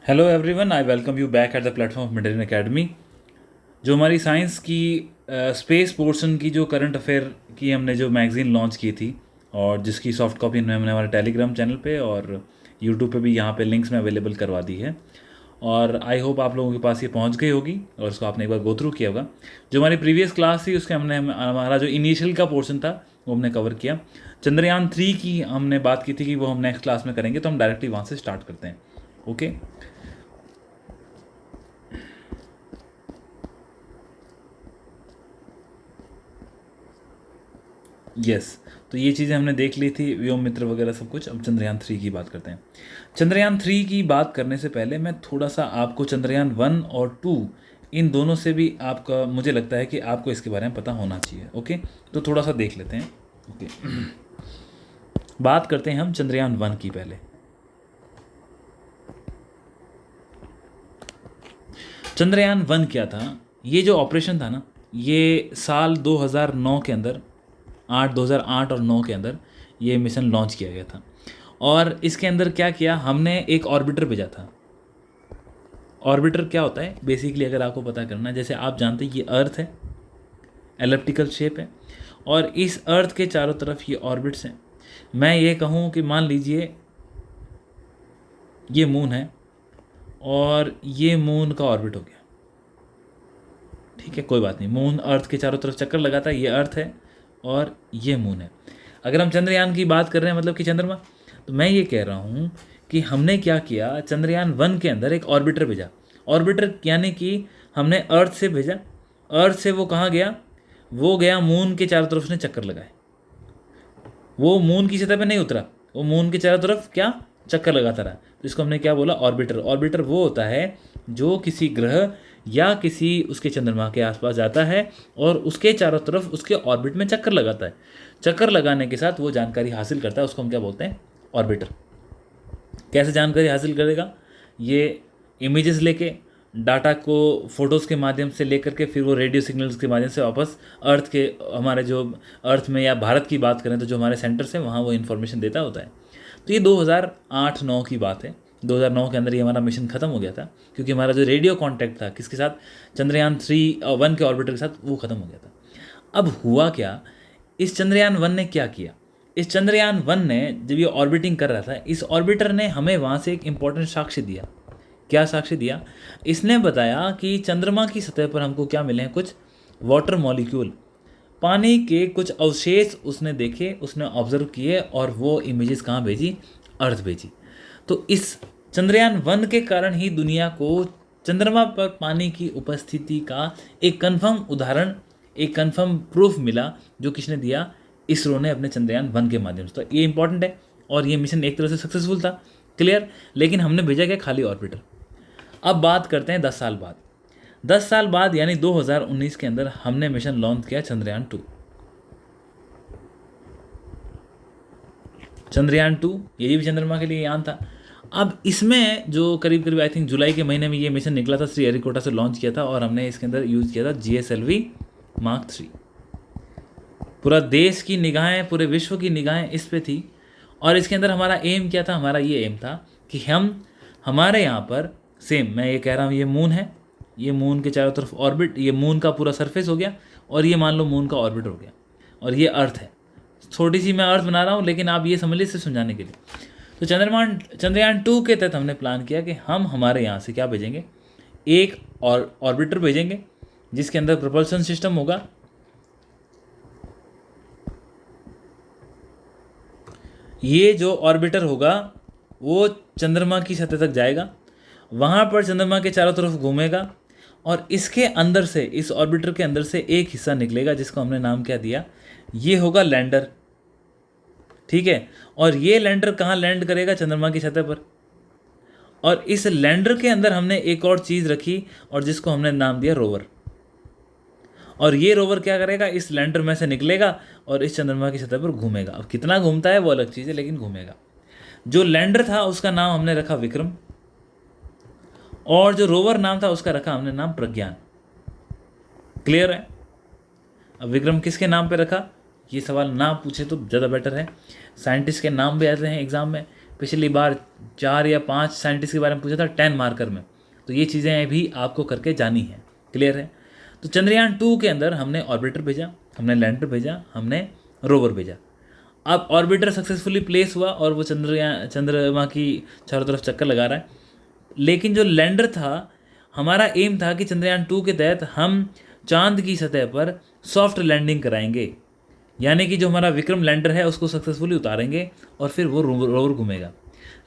Hello everyone, I welcome you back at the platform of Midrin academy. जो हमारी science की space portion की जो करंट अफेयर की हमने जो मैगज़ीन लॉन्च की थी और जिसकी सॉफ्ट कॉपी हमने हमारे टेलीग्राम चैनल पे और यूट्यूब पे भी यहाँ पे लिंक्स में अवेलेबल करवा दी है। और आई होप आप लोगों के पास ये पहुँच गई होगी और उसको आपने एक बार गो थ्रू किया होगा। जो हमारी प्रीवियस क्लास थी उसके हमारा जो इनिशियल का पोर्शन था वो हमने कवर किया। चंद्रयान 3 की हमने बात की थी कि वो हम नेक्स्ट क्लास में करेंगे, तो हम डायरेक्टली वहाँ से स्टार्ट करते हैं। ओके। यस, तो ये चीज़ें हमने देख ली थी, व्योम मित्र वगैरह सब कुछ। अब चंद्रयान 3 की बात करते हैं। चंद्रयान 3 की बात करने से पहले मैं थोड़ा सा आपको चंद्रयान 1 और 2 इन दोनों से भी आपका मुझे लगता है कि आपको इसके बारे में पता होना चाहिए। ओके, तो थोड़ा सा देख लेते हैं। ओके, बात करते हैं हम चंद्रयान 1 की पहले। चंद्रयान 1 क्या था? ये जो ऑपरेशन था ना, ये साल 2009 के अंदर 2008 और 9 के अंदर ये मिशन लॉन्च किया गया था। और इसके अंदर क्या किया हमने, एक ऑर्बिटर भेजा था। ऑर्बिटर क्या होता है बेसिकली, अगर आपको पता करना है, जैसे आप जानते हैं ये अर्थ है, एलिप्टिकल शेप है और इस अर्थ के चारों तरफ ये ऑर्बिट्स हैं। मैं ये कहूँ कि मान लीजिए ये मून है और ये मून का ऑर्बिट हो गया। ठीक है, कोई बात नहीं, मून अर्थ के चारों तरफ चक्कर लगाता है, ये अर्थ है और ये मून है। अगर हम चंद्रयान की बात कर रहे हैं, मतलब कि चंद्रमा, तो मैं ये कह रहा हूँ कि हमने क्या किया, चंद्रयान 1 के अंदर एक ऑर्बिटर भेजा। ऑर्बिटर यानी कि हमने अर्थ से भेजा। अर्थ से वो कहाँ गया? वो गया मून के चारों तरफ उसने चक्कर लगाए। वो मून की सतह पे नहीं उतरा, वो मून के चारों तरफ क्या चक्कर लगाता रहा। तो इसको हमने क्या बोला? ऑर्बिटर। ऑर्बिटर वो होता है जो किसी ग्रह या किसी उसके चंद्रमा के आसपास जाता है और उसके चारों तरफ उसके ऑर्बिट में चक्कर लगाता है। चक्कर लगाने के साथ वो जानकारी हासिल करता है, उसको हम क्या बोलते हैं? ऑर्बिटर। कैसे जानकारी हासिल करेगा? ये इमेजेस लेके, डाटा को फोटोज़ के माध्यम से लेकर के, फिर वो रेडियो सिग्नल्स के माध्यम से वापस अर्थ के, हमारे जो अर्थ में या भारत की बात करें तो जो हमारे सेंटर्स हैं वहाँ वो इन्फॉर्मेशन देता होता है। तो ये 2008-9 की बात है। 2009 के अंदर ये हमारा मिशन ख़त्म हो गया था, क्योंकि हमारा जो रेडियो कांटेक्ट था किसके साथ? चंद्रयान 1 के ऑर्बिटर के साथ, वो ख़त्म हो गया था। अब हुआ क्या, इस चंद्रयान 1 ने क्या किया? इस चंद्रयान 1 ने जब ये ऑर्बिटिंग कर रहा था, इस ऑर्बिटर ने हमें वहाँ से एक इम्पॉर्टेंट साक्ष्य दिया। क्या साक्ष्य दिया? इसने बताया कि चंद्रमा की सतह पर हमको क्या मिले हैं, कुछ वाटर मॉलिक्यूल, पानी के कुछ अवशेष उसने देखे, उसने ऑब्जर्व किए और वो इमेजेस कहाँ भेजी? अर्थ भेजी। तो इस चंद्रयान 1 के कारण ही दुनिया को चंद्रमा पर पानी की उपस्थिति का एक कन्फर्म उदाहरण, एक कन्फर्म प्रूफ मिला, जो किसने दिया? इसरो ने अपने चंद्रयान 1 के माध्यम से। तो ये इंपॉर्टेंट है और ये मिशन एक तरह से सक्सेसफुल था, क्लियर। लेकिन हमने भेजा क्या? खाली ऑर्बिटर। अब बात करते हैं 10 साल बाद। 10 साल बाद यानी 2019 के अंदर हमने मिशन लॉन्च किया चंद्रयान 2। चंद्रयान 2 ये भी चंद्रमा के लिए यान था। अब इसमें जो करीब करीब आई थिंक जुलाई के महीने में ये मिशन निकला था, श्रीहरिकोटा से लॉन्च किया था और हमने इसके अंदर यूज़ किया था GSLV Mark 3। पूरा देश की निगाहें, पूरे विश्व की निगाहें इस पे थी। और इसके अंदर हमारा एम क्या था? हमारा ये एम था कि हमारे यहाँ पर सेम, मैं ये कह रहा हूँ, ये मून है, ये मून के चारों तरफ ऑर्बिट, ये मून का पूरा सरफेस हो गया और ये मान लो मून का ऑर्बिट हो गया और ये अर्थ है। छोटी सी मैं अर्थ बना रहा हूँ, लेकिन आप ये समझ लीजिए समझाने के लिए। तो चंद्रयान 2 के तहत हमने प्लान किया कि हम हमारे यहाँ से क्या भेजेंगे? एक ऑर्बिटर भेजेंगे जिसके अंदर प्रोपल्सन सिस्टम होगा। ये जो ऑर्बिटर होगा वो चंद्रमा की सतह तक जाएगा, वहाँ पर चंद्रमा के चारों तरफ घूमेगा और इसके अंदर से, इस ऑर्बिटर के अंदर से एक हिस्सा निकलेगा जिसको हमने नाम क्या दिया? ये होगा लैंडर। ठीक है, और ये लैंडर कहाँ लैंड करेगा? चंद्रमा की सतह पर। और इस लैंडर के अंदर हमने एक और चीज़ रखी और जिसको हमने नाम दिया रोवर। और ये रोवर क्या करेगा? इस लैंडर में से निकलेगा और इस चंद्रमा की सतह पर घूमेगा। अब कितना घूमता है वो अलग चीज़ है, लेकिन घूमेगा। जो लैंडर था उसका नाम हमने रखा विक्रम और जो रोवर नाम था उसका रखा हमने नाम प्रज्ञान। क्लियर है? अब विक्रम किसके नाम पे रखा? ये सवाल ना पूछे तो ज़्यादा बेटर है। साइंटिस्ट के नाम भी आते हैं एग्जाम में, पिछली बार 4 या 5 साइंटिस्ट के बारे में पूछा था 10 मार्कर में, तो ये चीज़ें भी आपको करके जानी है। क्लियर है? तो चंद्रयान 2 के अंदर हमने ऑर्बिटर भेजा, हमने लैंडर भेजा, हमने रोवर भेजा। अब ऑर्बिटर सक्सेसफुली प्लेस हुआ और वो चंद्रमा की चारों तरफ चक्कर लगा रहा है। लेकिन जो लैंडर था, हमारा एम था कि चंद्रयान 2 के तहत हम चांद की सतह पर सॉफ्ट लैंडिंग कराएंगे, यानी कि जो हमारा विक्रम लैंडर है उसको सक्सेसफुली उतारेंगे और फिर वो रोवर घूमेगा।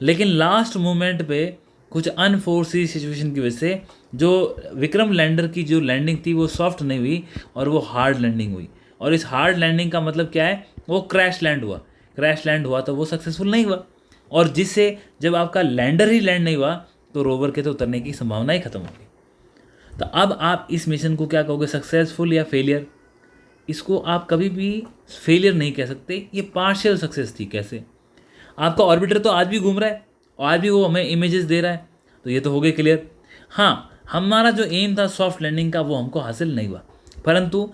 लेकिन लास्ट मोमेंट पे कुछ अनफोर्सी सिचुएशन की वजह से जो विक्रम लैंडर की जो लैंडिंग थी वो सॉफ्ट नहीं हुई और वो हार्ड लैंडिंग हुई। और इस हार्ड लैंडिंग का मतलब क्या है? वो क्रैश लैंड हुआ। क्रैश लैंड हुआ तो वो सक्सेसफुल नहीं हुआ, और जिससे जब आपका लैंडर ही लैंड नहीं हुआ तो रोवर के तो उतरने की संभावना ही खत्म हो गई। तो अब आप इस मिशन को क्या कहोगे, सक्सेसफुल या फेलियर? इसको आप कभी भी फेलियर नहीं कह सकते, ये पार्शियल सक्सेस थी। कैसे? आपका ऑर्बिटर तो आज भी घूम रहा है और आज भी वो हमें इमेजेस दे रहा है, तो ये तो हो गए क्लियर। हाँ, हमारा जो एम था सॉफ्ट लैंडिंग का वो हमको हासिल नहीं हुआ, परंतु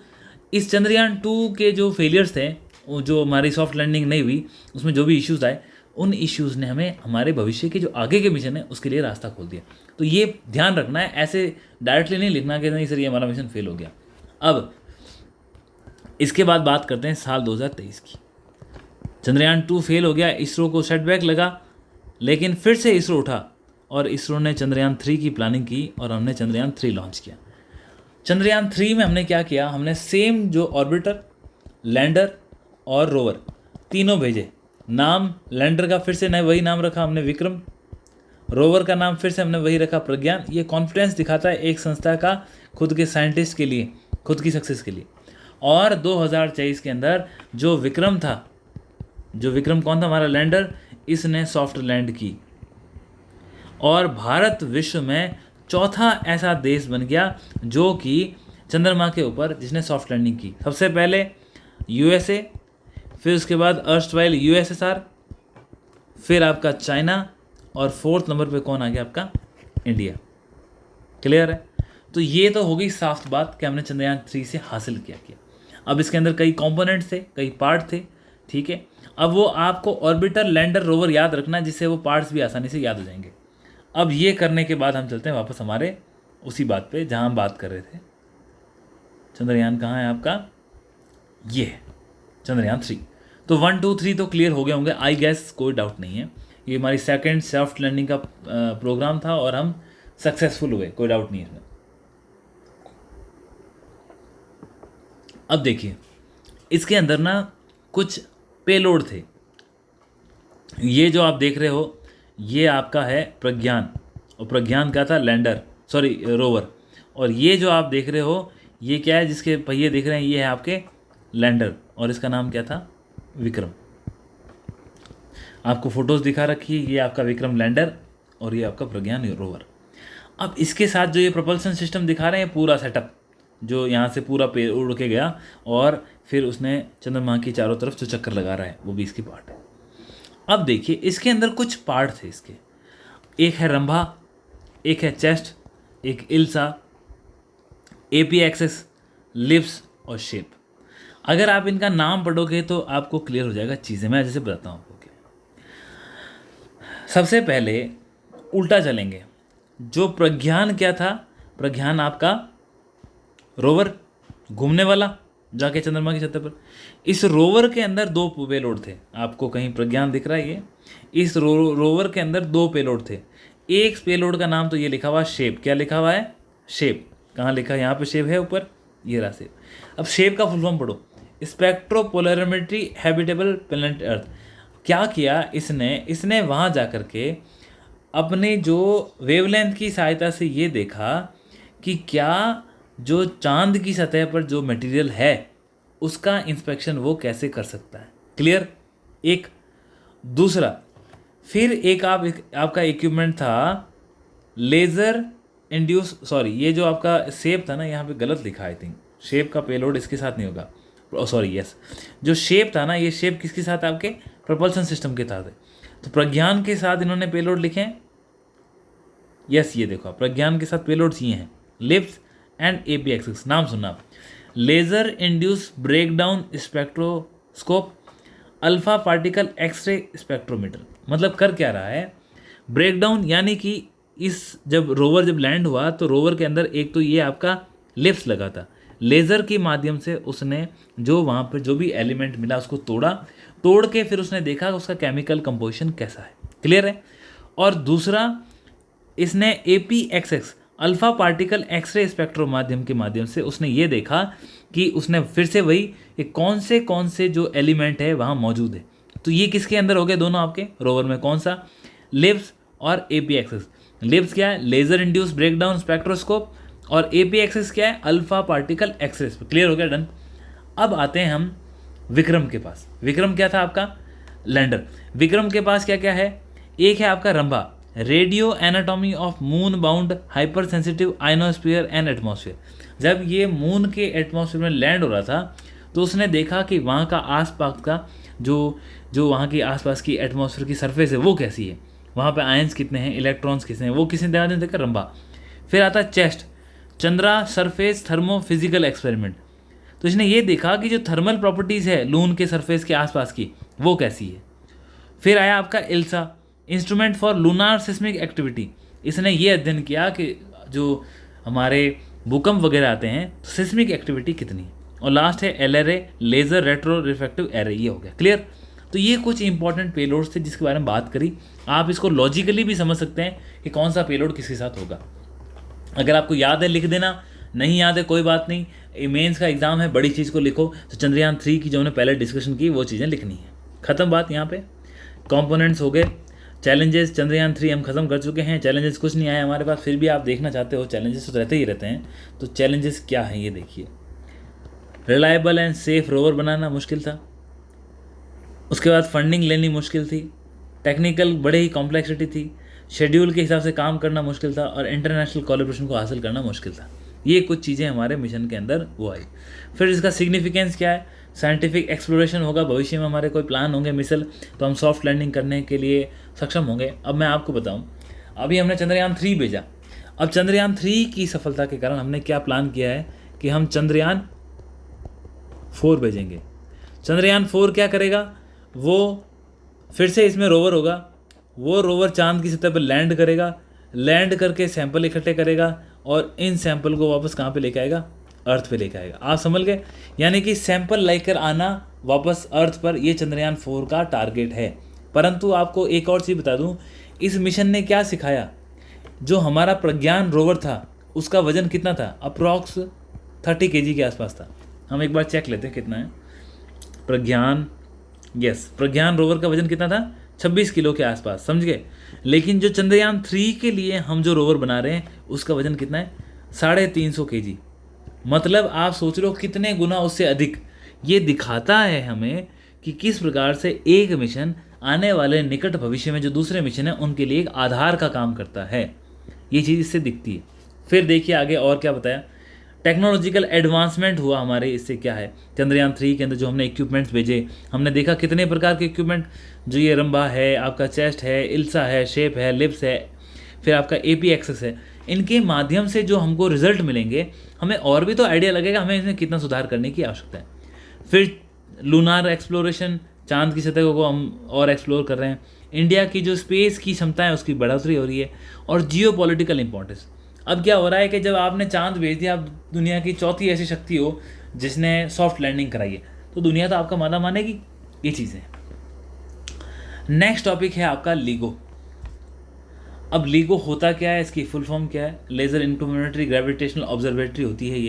इस चंद्रयान 2 के जो फेलियर्स थे, वो जो हमारी सॉफ्ट लैंडिंग नहीं हुई उसमें जो भी इश्यूज़ आए, उन इश्यूज़ ने हमें हमारे भविष्य के जो आगे के मिशन है उसके लिए रास्ता खोल दिया। तो ये ध्यान रखना है, ऐसे डायरेक्टली नहीं लिखना कि नहीं सर ये हमारा मिशन फेल हो गया। अब इसके बाद बात करते हैं साल 2023 की। चंद्रयान 2 फेल हो गया, इसरो को सेटबैक लगा, लेकिन फिर से इसरो उठा और इसरो ने चंद्रयान 3 की प्लानिंग की और हमने चंद्रयान 3 लॉन्च किया। चंद्रयान 3 में हमने क्या किया, हमने सेम जो ऑर्बिटर, लैंडर और रोवर तीनों भेजे। नाम लैंडर का फिर से नए वही नाम रखा हमने विक्रम, रोवर का नाम फिर से हमने वही रखा प्रज्ञान। ये कॉन्फिडेंस दिखाता है एक संस्था का खुद के साइंटिस्ट के लिए, खुद की सक्सेस के लिए। और 2023 के अंदर जो विक्रम था, जो विक्रम कौन था, हमारा लैंडर, इसने सॉफ्ट लैंड की और भारत विश्व में चौथा ऐसा देश बन गया जो कि चंद्रमा के ऊपर जिसने सॉफ्ट लैंडिंग की। सबसे पहले यूएसए, फिर उसके बाद अर्स्टवाइल यूएसएसआर, फिर आपका चाइना, और 4th नंबर पे कौन आ गया, आपका इंडिया। क्लियर है? तो ये तो हो गई साफ बात कि हमने चंद्रयान 3 से हासिल किया। अब इसके अंदर कई कंपोनेंट्स थे, कई पार्ट थे, ठीक है। अब वो आपको ऑर्बिटर, लैंडर, रोवर याद रखना है, जिससे वो पार्ट्स भी आसानी से याद हो जाएंगे। अब ये करने के बाद हम चलते हैं वापस हमारे उसी बात पे जहाँ हम बात कर रहे थे। चंद्रयान कहाँ है आपका? ये है चंद्रयान 3। तो 1, 2, 3 तो क्लियर हो गए होंगे आई गेस, कोई डाउट नहीं है। ये हमारी सेकंड सॉफ्ट लैंडिंग का प्रोग्राम था और हम सक्सेसफुल हुए, कोई डाउट नहीं है इसमें। अब देखिए इसके अंदर ना कुछ पेलोड थे। ये जो आप देख रहे हो ये आपका है प्रज्ञान, और प्रज्ञान का था लैंडर, सॉरी रोवर। और ये जो आप देख रहे हो ये क्या है, जिसके पहिए दिख रहे हैं, ये है आपके लैंडर, और इसका नाम क्या था, विक्रम। आपको फोटोज़ दिखा रखी है, ये आपका विक्रम लैंडर और ये आपका प्रज्ञान रोवर। अब इसके साथ जो ये प्रोपल्सन सिस्टम दिखा रहे हैं, पूरा सेटअप जो यहाँ से पूरा पे उड़ के गया और फिर उसने चंद्रमा की चारों तरफ जो चक्कर लगा रहा है, वो भी इसकी पार्ट है। अब देखिए इसके अंदर कुछ पार्ट थे इसके, एक है रंभा, एक है चेस्ट, एक इल्सा, एपी एक्सेस, लिप्स और शेप। अगर आप इनका नाम पढ़ोगे तो आपको क्लियर हो जाएगा चीज़ें। मैं जैसे बताता हूँ आपको। सबसे पहले उल्टा चलेंगे। जो प्रज्ञान क्या था, प्रज्ञान आपका रोवर, घूमने वाला, जाके चंद्रमा की सतह पर। इस रोवर के अंदर 2 पेलोड थे। आपको कहीं प्रज्ञान दिख रहा है ये? इस रोवर के अंदर 2 पेलोड थे। एक पेलोड का नाम तो ये लिखा हुआ शेप। क्या लिखा हुआ है? शेप। कहाँ लिखा है? यहाँ पे शेप है ऊपर, ये रहा शेप। अब शेप का फुल फॉर्म पढ़ो, स्पेक्ट्रोपोलरिमेट्री हैबिटेबल प्लैनेट अर्थ। क्या किया इसने वहाँ जा कर के अपने जो वेवलेंथ की सहायता से ये देखा कि क्या जो चांद की सतह पर जो मटेरियल है उसका इंस्पेक्शन वो कैसे कर सकता है। क्लियर? एक। दूसरा, फिर आपका इक्विपमेंट था लेज़र इंड्यूस, सॉरी ये जो आपका शेप था ना, यहाँ पे गलत लिखा है, आई थिंक शेप का पेलोड इसके साथ नहीं होगा, सॉरी यस, जो शेप था ना, ये शेप किसके साथ, आपके प्रोपल्सन सिस्टम के साथ है। तो प्रज्ञान के साथ इन्होंने पेलोड लिखे हैं, यस ये देखो प्रज्ञान के साथ पेलोड्स ये हैं, लिप्स एंड एपी एक्सिस। नाम सुनना आप, laser induce breakdown spectroscope, alpha particle X ray spectrometer. मतलब कर क्या रहा है, ब्रेकडाउन, यानी कि जब रोवर लैंड हुआ तो रोवर के अंदर एक तो ये आपका लिप्स लगा था, लेज़र के माध्यम से उसने जो वहाँ पर जो भी एलिमेंट मिला उसको तोड़ के फिर उसने देखा उसका केमिकल कंपोजिशन कैसा है। क्लियर है। और दूसरा, इसने APXX alpha particle X ray spectro माध्यम के माध्यम से उसने ये देखा कि उसने फिर से वही कि कौन से जो एलिमेंट है वहाँ मौजूद है। तो ये किसके अंदर हो गए दोनों आपके रोवर में, कौन सा, लिप्स और APXX। लिप्स क्या है, लेजर इंड्यूस ब्रेकडाउन स्पेक्ट्रोस्कोप, और APXX क्या है, अल्फा पार्टिकल एक्सरे। क्लियर हो गया, डन। अब आते हैं हम विक्रम के पास। विक्रम क्या था आपका, लैंडर। विक्रम के पास क्या क्या है, एक है आपका Rambha, radio anatomy of moon bound hyper sensitive ionosphere and atmosphere. जब ये मून के एटमॉस्फेयर में लैंड हो रहा था तो उसने देखा कि वहाँ का आसपास का जो वहाँ की आसपास की एटमॉस्फेयर की सरफेस है वो कैसी है, वहाँ पे आयंस कितने हैं, इलेक्ट्रॉन्स कितने हैं, वो किसने देखा, रंभा। फिर आता है chest, Chandra surface thermo physical experiment. तो इसने ये देखा कि जो थर्मल प्रॉपर्टीज़ है लून के सरफेस के आसपास की वो कैसी है। फिर आया आपका ILSA, instrument for lunar seismic activity. इसने ये अध्ययन किया कि जो हमारे भूकंप वगैरह आते हैं तो सिस्मिक एक्टिविटी कितनी है। और लास्ट है LRA, laser retro refractive array. ये हो गया क्लियर। तो ये कुछ इंपॉर्टेंट पेलोड्स थे जिसके बारे में बात करी। आप इसको लॉजिकली भी समझ सकते हैं कि कौन सा पेलोड किसके साथ होगा। अगर आपको याद है लिख देना, नहीं याद है कोई बात नहीं, मेंस का एग्जाम है, बड़ी चीज़ को लिखो। तो चंद्रयान 3 की जो हमने पहले डिस्कशन की वो चीज़ें लिखनी है। ख़त्म बात यहाँ पे। कंपोनेंट्स हो गए, चैलेंजेस चंद्रयान 3 हम खत्म कर चुके हैं। चैलेंजेस कुछ नहीं आए हमारे पास, फिर भी आप देखना चाहते हो, चैलेंजेस तो रहते ही रहते हैं। तो चैलेंजेस क्या हैं ये देखिए। रिलायबल एंड सेफ रोवर बनाना मुश्किल था, उसके बाद फंडिंग लेनी मुश्किल थी, टेक्निकल बड़े ही कॉम्प्लेक्सिटी थी, शेड्यूल के हिसाब से काम करना मुश्किल था, और इंटरनेशनल कोलैबोरेशन को हासिल करना मुश्किल था। ये कुछ चीज़ें हमारे मिशन के अंदर वो आई। फिर इसका सिग्निफिकेंस क्या है, साइंटिफिक एक्सप्लोरेशन होगा, भविष्य में हमारे कोई प्लान होंगे मिसल तो हम सॉफ्ट लैंडिंग करने के लिए सक्षम होंगे। अब मैं आपको बताऊं, अभी हमने चंद्रयान 3 भेजा। अब चंद्रयान 3 की सफलता के कारण हमने क्या प्लान किया है कि हम चंद्रयान 4 भेजेंगे। चंद्रयान 4 क्या करेगा, वो फिर से इसमें रोवर होगा, वो रोवर चांद की सतह पर लैंड करेगा, लैंड करके सैंपल इकट्ठे करेगा और इन सैंपल को वापस कहाँ पे लेके आएगा, अर्थ पे लेके आएगा। आप समझ गए, यानी कि सैंपल लेकर आना वापस अर्थ पर, ये चंद्रयान 4 का टारगेट है। परंतु आपको एक और चीज़ बता दूं, इस मिशन ने क्या सिखाया, जो हमारा प्रज्ञान रोवर था उसका वजन कितना था, अप्रॉक्स 30 kg के आसपास था। हम एक बार चेक लेते हैं कितना है प्रज्ञान। यस, प्रज्ञान रोवर का वजन कितना था, 26 किलो के आसपास, समझ गए। लेकिन जो चंद्रयान 3 के लिए हम जो रोवर बना रहे हैं उसका वजन कितना है, 350 kg। मतलब आप सोच रहे हो कितने गुना उससे अधिक। ये दिखाता है हमें कि किस प्रकार से एक मिशन आने वाले निकट भविष्य में जो दूसरे मिशन है उनके लिए एक आधार का काम करता है। ये चीज़ इससे दिखती है। फिर देखिए आगे और क्या बताया, टेक्नोलॉजिकल एडवांसमेंट हुआ हमारे, इससे क्या है, चंद्रयान 3 के अंदर जो हमने इक्विपमेंट्स भेजे, हमने देखा कितने प्रकार के इक्विपमेंट, जो ये रंभा है, आपका चेस्ट है, इल्सा है, शेप है, लिप्स है, फिर आपका APXX है। इनके माध्यम से जो हमको रिजल्ट मिलेंगे, हमें और भी तो आइडिया लगेगा हमें इसमें कितना सुधार करने की आवश्यकता है। फिर लूनार एक्सप्लोरेशन, चांद की सतह को हम और एक्सप्लोर कर रहे हैं। इंडिया की जो स्पेस की क्षमता है उसकी बढ़ोतरी हो रही है। और जियो पॉलिटिकल इंपॉर्टेंस, अब क्या हो रहा है कि जब आपने चांद भेज दिया, आप दुनिया की चौथी ऐसी शक्ति हो जिसने सॉफ्ट लैंडिंग कराई है, तो दुनिया तो आपका माना मानेगी। ये चीज़ें। नेक्स्ट टॉपिक है आपका लीगो। अब लीगो होता क्या है, इसकी फुल फॉर्म क्या है, लेज़र इंटरप्लेनेटरी ग्रेविटेशनल ऑब्जर्वेटरी होती है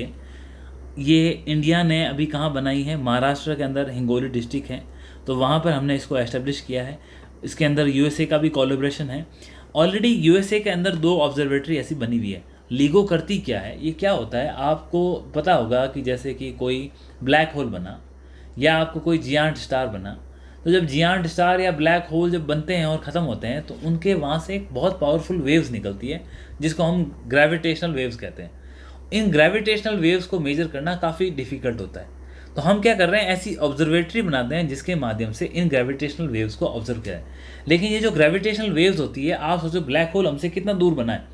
ये इंडिया ने अभी कहाँ बनाई है, महाराष्ट्र के अंदर हिंगोली डिस्ट्रिक्ट है, तो वहाँ पर हमने इसको एस्टेब्लिश किया है। इसके अंदर USA का भी कोलैबोरेशन है। ऑलरेडी USA के अंदर 2 ऑब्जर्वेटरी ऐसी बनी हुई है। लीगो करती क्या है, ये क्या होता है आपको पता होगा कि जैसे कि कोई ब्लैक होल बना या आपको कोई जियांट स्टार बना, तो जब जियांट स्टार या ब्लैक होल जब बनते हैं और ख़त्म होते हैं तो उनके वहाँ से एक बहुत पावरफुल वेव्स निकलती है जिसको हम ग्रेविटेशनल वेव्स कहते हैं। इन ग्रेविटेशनल वेव्स को मेजर करना काफ़ी डिफ़िकल्ट होता है, तो हम क्या कर रहे हैं, ऐसी ऑब्जर्वेटरी बनाते हैं जिसके माध्यम से इन ग्रेविटेशनल वेव्स को ऑब्जर्व किया है। लेकिन ये जो ग्रेविटेशनल वेव्स होती है, आप सोचो ब्लैक होल हमसे कितना दूर बना है,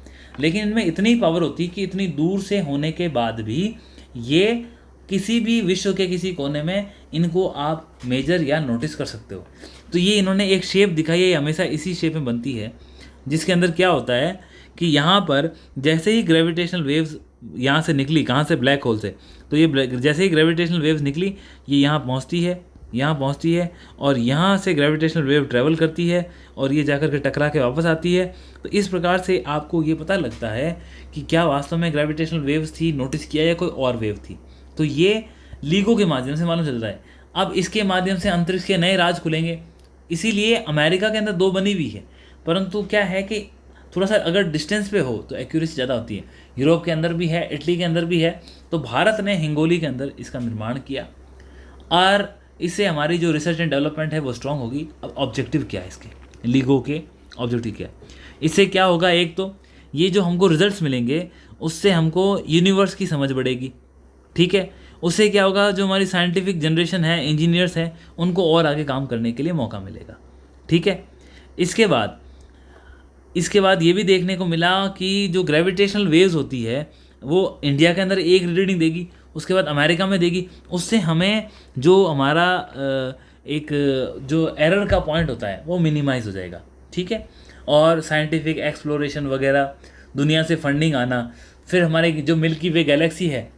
लेकिन इनमें इतनी पावर होती है कि इतनी दूर से होने के बाद भी ये किसी भी विश्व के किसी कोने में इनको आप मेजर या नोटिस कर सकते हो। तो ये इन्होंने एक शेप दिखाई है, ये हमेशा इसी शेप में बनती है, जिसके अंदर क्या होता है कि यहाँ पर जैसे ही ग्रेविटेशनल वेव्स यहाँ से निकली, कहाँ से, ब्लैक होल से, तो ये जैसे ही ग्रेविटेशनल वेव्स निकली ये यहाँ पहुँचती है, यहाँ पहुँचती है, और यहाँ से ग्रेविटेशनल वेव ट्रैवल करती है और ये जाकर के टकरा के वापस आती है। तो इस प्रकार से आपको ये पता लगता है कि क्या वास्तव में ग्रेविटेशनल वेव्स थी, नोटिस किया, या कोई और वेव थी। तो ये लीगो के माध्यम से मालूम चल रहा है। अब इसके माध्यम से अंतरिक्ष के नए राज खुलेंगे, इसीलिए अमेरिका के अंदर 2 बनी हुई है, परंतु क्या है कि थोड़ा सा अगर डिस्टेंस पे हो तो एक्यूरेसी ज़्यादा होती है। यूरोप के अंदर भी है, इटली के अंदर भी है, तो भारत ने हिंगोली के अंदर इसका निर्माण किया और इससे हमारी जो रिसर्च एंड डेवलपमेंट है वो स्ट्रांग होगी। अब ऑब्जेक्टिव क्या है इसके, लीगो के ऑब्जेक्टिव क्या है, इससे क्या होगा, एक तो ये जो हमको रिजल्ट्स मिलेंगे उससे हमको यूनिवर्स की समझ बढ़ेगी, ठीक है। उससे क्या होगा, जो हमारी साइंटिफिक जनरेशन है, इंजीनियर्स हैं, उनको और आगे काम करने के लिए मौका मिलेगा, ठीक है। इसके बाद ये भी देखने को मिला कि जो ग्रेविटेशनल वेव्स होती है वो इंडिया के अंदर एक रीडिंग देगी, उसके बाद अमेरिका में देगी, उससे हमें जो हमारा एक जो एरर का पॉइंट होता है वो मिनिमाइज हो जाएगा, ठीक है। और साइंटिफिक एक्सप्लोरेशन वगैरह, दुनिया से फंडिंग आना, फिर हमारे जो मिल्की वे गैलेक्सी है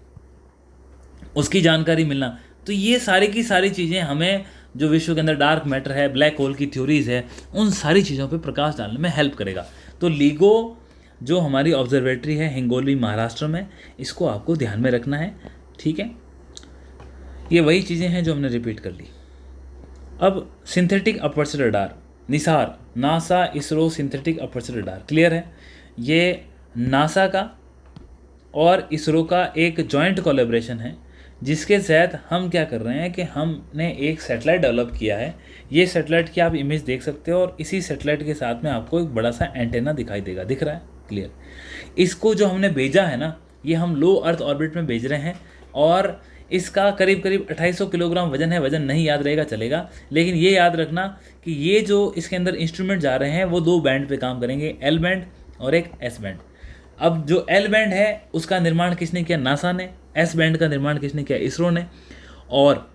उसकी जानकारी मिलना, तो ये सारी की सारी चीज़ें हमें जो विश्व के अंदर डार्क मैटर है, ब्लैक होल की थ्योरीज है, उन सारी चीज़ों पे प्रकाश डालने में हेल्प करेगा। तो लीगो जो हमारी ऑब्जर्वेटरी है हिंगोली महाराष्ट्र में, इसको आपको ध्यान में रखना है, ठीक है। ये वही चीज़ें हैं जो हमने रिपीट कर ली। अब synthetic aperture radar, Nisar, NASA ISRO synthetic aperture radar, clear है। ये नासा का और इसरो का एक जॉइंट कोलैबोरेशन है, जिसके तहत हम क्या कर रहे हैं कि हमने एक सैटेलाइट डेवलप किया है। ये सैटेलाइट की आप इमेज देख सकते हो और इसी सैटेलाइट के साथ में आपको एक बड़ा सा एंटेना दिखाई देगा, दिख रहा है, क्लियर। इसको जो हमने भेजा है ना, ये हम लो अर्थ ऑर्बिट में भेज रहे हैं और इसका करीब करीब 2800 किलोग्राम वजन है। वजन नहीं याद रहेगा चलेगा, लेकिन ये याद रखना कि ये जो इसके अंदर इंस्ट्रूमेंट जा रहे हैं वो 2 बैंड पे काम करेंगे, एल बैंड और एक एस बैंड। अब जो एल बैंड है उसका निर्माण किसने किया, नासा ने। एस बैंड का निर्माण किसने किया, इसरो ने। और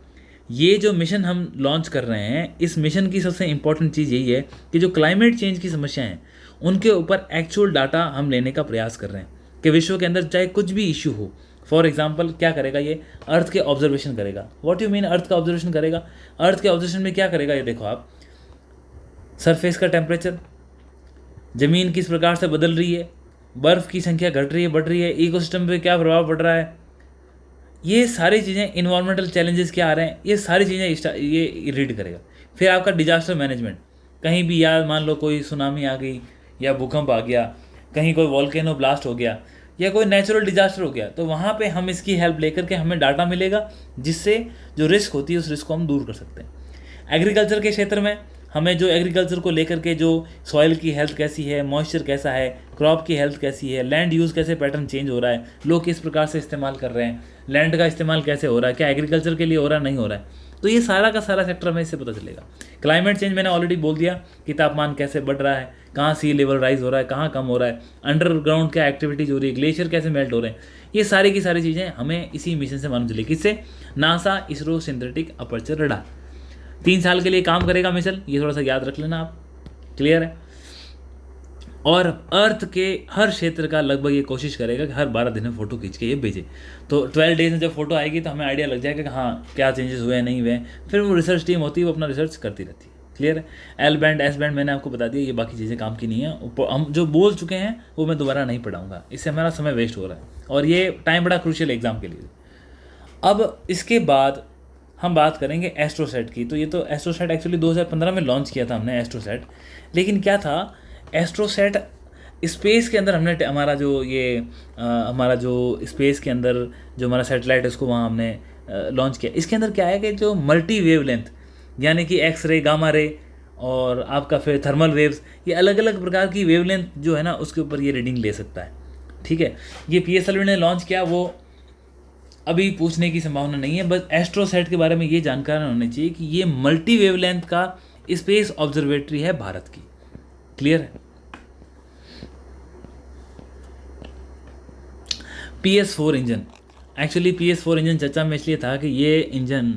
ये जो मिशन हम लॉन्च कर रहे हैं, इस मिशन की सबसे इम्पॉर्टेंट चीज़ यही है कि जो क्लाइमेट चेंज की समस्या हैं उनके ऊपर एक्चुअल डाटा हम लेने का प्रयास कर रहे हैं कि विश्व के अंदर चाहे कुछ भी इश्यू हो। फॉर एग्जाम्पल क्या करेगा, ये अर्थ के ऑब्जर्वेशन करेगा। व्हाट यू मीन अर्थ का ऑब्जर्वेशन करेगा? अर्थ के ऑब्जर्वेशन में क्या करेगा, ये देखो आप, सरफेस का टेम्परेचर, ज़मीन किस प्रकार से बदल रही है, बर्फ़ की संख्या घट रही है, बढ़ रही है, इकोसिस्टम पे क्या प्रभाव पड़ रहा है, ये सारी चीज़ें, इन्वायरमेंटल चैलेंजेस क्या आ रहे हैं, ये सारी चीज़ें ये रीड करेगा। फिर आपका डिजास्टर मैनेजमेंट, कहीं भी यार मान लो कोई सुनामी आ गई या भूकंप आ गया, कहीं कोई वॉल्केनो ब्लास्ट हो गया या कोई नेचुरल डिजास्टर हो गया, तो वहाँ पे हम इसकी हेल्प लेकर के हमें डाटा मिलेगा, जिससे जो रिस्क होती है उस रिस्क को हम दूर कर सकते हैं। एग्रीकल्चर के क्षेत्र में हमें जो एग्रीकल्चर को लेकर के जो सॉइल की हेल्थ कैसी है, मॉइस्चर कैसा है, क्रॉप की हेल्थ कैसी है, लैंड यूज़ कैसे पैटर्न चेंज हो रहा है, लोग किस प्रकार से इस्तेमाल कर रहे हैं, लैंड का इस्तेमाल कैसे हो रहा है, क्या एग्रीकल्चर के लिए हो रहा है, नहीं हो रहा है, तो ये सारा का सारा सेक्टर में इससे पता चलेगा। क्लाइमेट चेंज मैंने ऑलरेडी बोल दिया कि तापमान कैसे बढ़ रहा है, कहाँ सी लेवल राइज हो रहा है, कहाँ कम हो रहा है, अंडरग्राउंड क्या एक्टिविटीज़ हो रही है, ग्लेशियर कैसे मेल्ट हो रहे हैं, ये सारी की सारी चीज़ें हमें इसी मिशन से मालूम चलेगी। किससे? NASA ISRO synthetic aperture radar. 3 साल के लिए काम करेगा मिशन, ये थोड़ा सा याद रख लेना आप, क्लियर है। और अर्थ के हर क्षेत्र का लगभग ये कोशिश करेगा कि हर 12 दिन में फ़ोटो खींच के ये भेजे। तो 12 डेज में जब फोटो आएगी तो हमें आइडिया लग जाएगा कि हाँ क्या चेंजेस हुए हैं, नहीं हुए हैं। फिर वो रिसर्च टीम होती है, वो अपना रिसर्च करती रहती है, क्लियर है। एल बैंड एस बैंड मैंने आपको बता दिया, ये बाकी चीज़ें काम की नहीं है। हम जो बोल चुके हैं वो मैं दोबारा नहीं पढ़ाऊँगा, इससे हमारा समय वेस्ट हो रहा है और ये टाइम बड़ा क्रूशियल एग्जाम के लिए। अब इसके बाद हम बात करेंगे एस्ट्रोसेट की। तो ये तो एस्ट्रोसेट एक्चुअली 2015 में लॉन्च किया था हमने एस्ट्रोसेट, लेकिन क्या था एस्ट्रोसेट स्पेस के अंदर हमने हमारा जो स्पेस के अंदर जो हमारा सैटेलाइट है उसको वहाँ हमने लॉन्च किया। इसके अंदर क्या है कि जो मल्टी वेवलेंथ यानी कि एक्स रे, गामा रे और आपका फिर थर्मल वेव्स, ये अलग अलग प्रकार की वेवलेंथ जो है ना उसके ऊपर ये रीडिंग ले सकता है, ठीक है। ये PSLV ने लॉन्च किया, वो अभी पूछने की संभावना नहीं है, बस एस्ट्रोसेट के बारे में ये जानकारी होनी चाहिए कि ये मल्टी वेवलेंथ का स्पेस ऑब्जर्वेटरी है भारत की, क्लियर है। PS4 engine, actually PS4 engine चर्चा में इसलिए था कि ये इंजन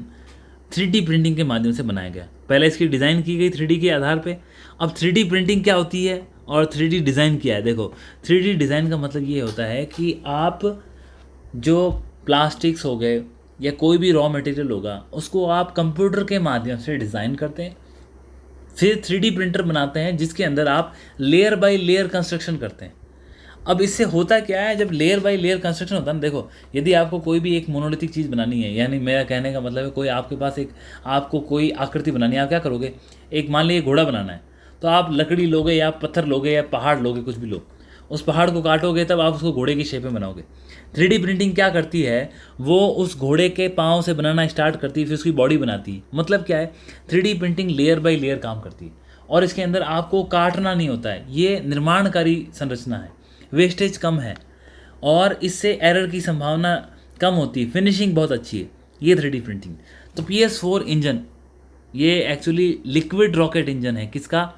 3D प्रिंटिंग के माध्यम से बनाया गया। पहले इसकी डिज़ाइन की गई 3D के आधार पे। अब 3D प्रिंटिंग क्या होती है और 3D डिज़ाइन क्या है? देखो, 3D डिज़ाइन का मतलब ये होता है कि आप जो प्लास्टिक्स हो गए या कोई भी रॉ मटेरियल होगा, उसको आप कंप्यूटर के माध्यम से डिज़ाइन करते हैं, फिर 3D प्रिंटर बनाते हैं जिसके अंदर आप लेयर बाय लेयर कंस्ट्रक्शन करते हैं। अब इससे होता क्या है, जब लेयर बाय लेयर कंस्ट्रक्शन होता है ना, देखो, यदि आपको कोई भी एक मोनोलिथिक चीज़ बनानी है, यानी मेरा कहने का मतलब है कोई आपके पास एक, आपको कोई आकृति बनानी है, आप क्या करोगे? एक मान लीजिए घोड़ा बनाना है, तो आप लकड़ी लोगे या पत्थर लोगे या पहाड़ लोगे, कुछ भी लो, उस पहाड़ को काटोगे तब आप उसको घोड़े की शेप में बनाओगे। 3D प्रिंटिंग क्या करती है, वो उस घोड़े के पाँव से बनाना स्टार्ट करती है, फिर उसकी बॉडी बनाती है। मतलब क्या है, 3D printing layer by layer काम करती है और इसके अंदर आपको काटना नहीं होता है। ये निर्माणकारी संरचना है, वेस्टेज कम है और इससे एरर की संभावना कम होती है, फिनिशिंग बहुत अच्छी है, ये 3D प्रिंटिंग। तो PS4 इंजन ये एक्चुअली लिक्विड रॉकेट इंजन है, किसका?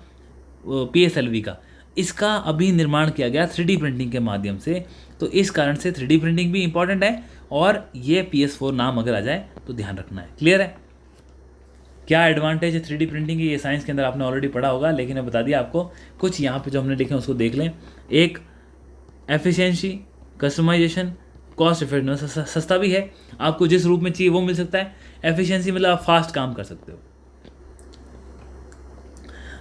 PSLV का। इसका अभी निर्माण किया गया 3D प्रिंटिंग के माध्यम से, तो इस कारण से 3D प्रिंटिंग भी इंपॉर्टेंट है और ये PS4 नाम अगर आ जाए तो ध्यान रखना है। क्लियर है? क्या एडवांटेज है 3D प्रिंटिंग की? ये साइंस के अंदर आपने ऑलरेडी पढ़ा होगा, लेकिन मैं बता दिया आपको। कुछ यहाँ पे जो हमने लिखे हैं उसको देख लें। एक, एफिशिएंसी, कस्टमाइजेशन, कॉस्ट इफेक्टिवनेस, सस्ता भी है, आपको जिस रूप में चाहिए वो मिल सकता है। एफिशिएंसी मतलब आप फास्ट काम कर सकते हो।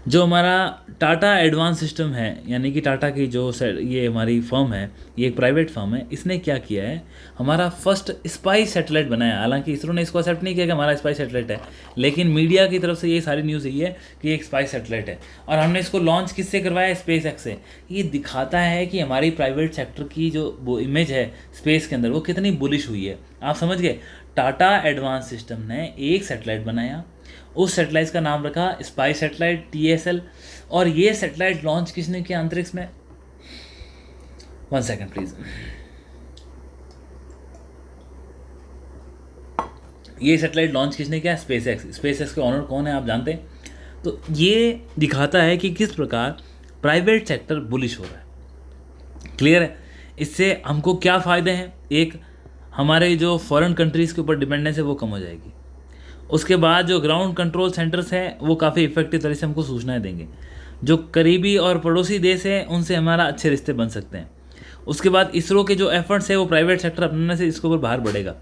जो हमारा टाटा एडवांस सिस्टम है, यानी कि टाटा की जो ये हमारी फर्म है, ये एक प्राइवेट फर्म है, इसने क्या किया है, हमारा फर्स्ट स्पाइस सैटेलाइट बनाया। हालांकि इसरो ने इसको एक्सेप्ट नहीं किया कि हमारा स्पाइस सैटेलाइट है, लेकिन मीडिया की तरफ से ये सारी न्यूज़ यही है कि एक स्पाइस सैटेलाइट है और हमने इसको लॉन्च किससे करवाया? स्पेस एक्स से। ये दिखाता है कि हमारी प्राइवेट सेक्टर की जो वो इमेज है स्पेस के अंदर, वो कितनी बुलिश हुई है। आप समझ गए? टाटा एडवांस सिस्टम ने एक सैटेलाइट बनाया, उस सैटेलाइट का नाम रखा स्पाइस सैटेलाइट TSL, और ये सैटेलाइट लॉन्च किसने किया अंतरिक्ष में? 1 सेकंड प्लीज। ये सैटेलाइट लॉन्च किसने किया? स्पेस एक्स के ऑनर कौन है आप जानते हैं? तो ये दिखाता है कि किस प्रकार प्राइवेट सेक्टर बुलिश हो रहा है। क्लियर है? इससे हमको क्या फ़ायदे हैं? एक, हमारे जो फॉरेन कंट्रीज़ के ऊपर डिपेंडेंस है वो कम हो जाएगी। उसके बाद जो ग्राउंड कंट्रोल सेंटर्स हैं वो काफ़ी इफेक्टिव तरह से हमको सूचनाएं देंगे। जो करीबी और पड़ोसी देश हैं उनसे हमारा अच्छे रिश्ते बन सकते हैं। उसके बाद इसरो के जो एफर्ट्स है वो प्राइवेट सेक्टर अपनाने से इसके ऊपर बाहर बढ़ेगा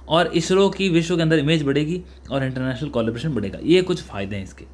और इसरो की विश्व के अंदर इमेज बढ़ेगी और इंटरनेशनल कोलैबोरेशन बढ़ेगा। ये कुछ फ़ायदे हैं इसके।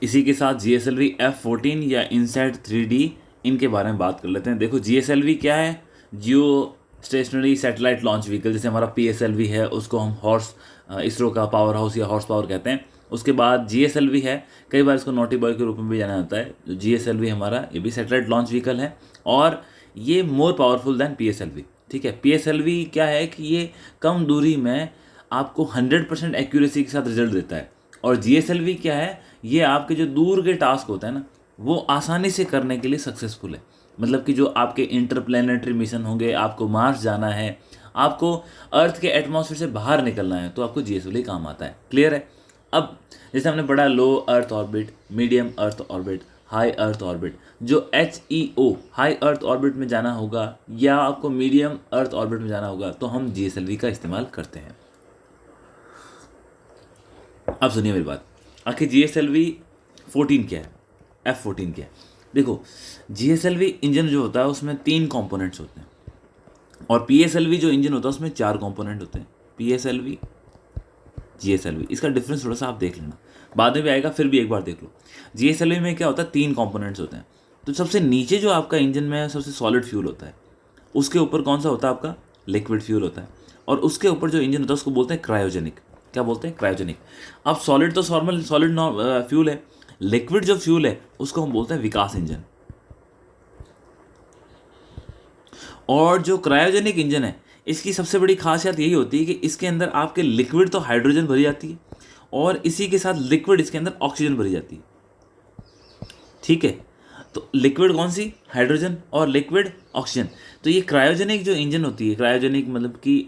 इसी के साथ GSLV F14 या इनसैट 3D, इनके बारे में बात कर लेते हैं। देखो, GSLV क्या है? जियो स्टेशनरी सैटेलाइट लॉन्च व्हीकल। जैसे हमारा PSLV है, उसको हम इसरो का पावर हाउस या हॉर्स पावर कहते हैं। उसके बाद GSLV है, कई बार इसको नोटी बॉय के रूप में भी जाना जाता है। जो GSLV हमारा, ये भी सैटेलाइट लॉन्च व्हीकल है और ये मोर पावरफुल दैन PSLV। ठीक है? PSLV क्या है कि ये कम दूरी में आपको 100% एक्यूरेसी के साथ रिजल्ट देता है, और GSLV क्या है, ये आपके जो दूर के टास्क होते हैं ना, वो आसानी से करने के लिए सक्सेसफुल है। मतलब कि जो आपके इंटरप्लैनेटरी मिशन होंगे, आपको मार्स जाना है, आपको अर्थ के एटमॉस्फेयर से बाहर निकलना है, तो आपको GSLV काम आता है। क्लियर है? अब जैसे हमने पढ़ा low earth orbit, medium earth orbit, high earth orbit. जो HEO हाई अर्थ ऑर्बिट में जाना होगा या आपको मीडियम अर्थ ऑर्बिट में जाना होगा, तो हम GSLV का इस्तेमाल करते हैं। अब सुनिए मेरी बात, आखिर GSLV 14 क्या है, F14 क्या है? देखो, GSLV इंजन जो होता है उसमें 3 कंपोनेंट्स होते हैं और PSLV जो इंजन होता है उसमें 4 कंपोनेंट होते हैं। PSLV, GSLV, इसका डिफरेंस थोड़ा सा आप देख लेना, बाद में भी आएगा, फिर भी एक बार देख लो। GSLV में क्या होता है, 3 कंपोनेंट्स होते हैं। तो सबसे नीचे जो आपका इंजन में सबसे सॉलिड फ्यूल होता है, उसके ऊपर कौन सा होता है आपका? लिक्विड फ्यूल होता है, और उसके ऊपर जो इंजन होता है उसको बोलते हैं क्रायोजेनिक। क्या बोलते हैं? क्रायोजेनिक। अब सॉलिड तो नॉर्मल सॉलिड फ्यूल है, लिक्विड जो फ्यूल है उसको हम बोलते हैं विकास इंजन। और जो क्रायोजेनिक इंजन है, इसकी सबसे बड़ी खासियत यही होती है कि इसके अंदर आपके लिक्विड तो हाइड्रोजन भरी जाती है और इसी के साथ लिक्विड इसके अंदर ऑक्सीजन भरी जाती है। ठीक है? तो लिक्विड कौन सी? हाइड्रोजन, और लिक्विड ऑक्सीजन। तो ये क्रायोजेनिक जो इंजन होती है, क्रायोजेनिक मतलब कि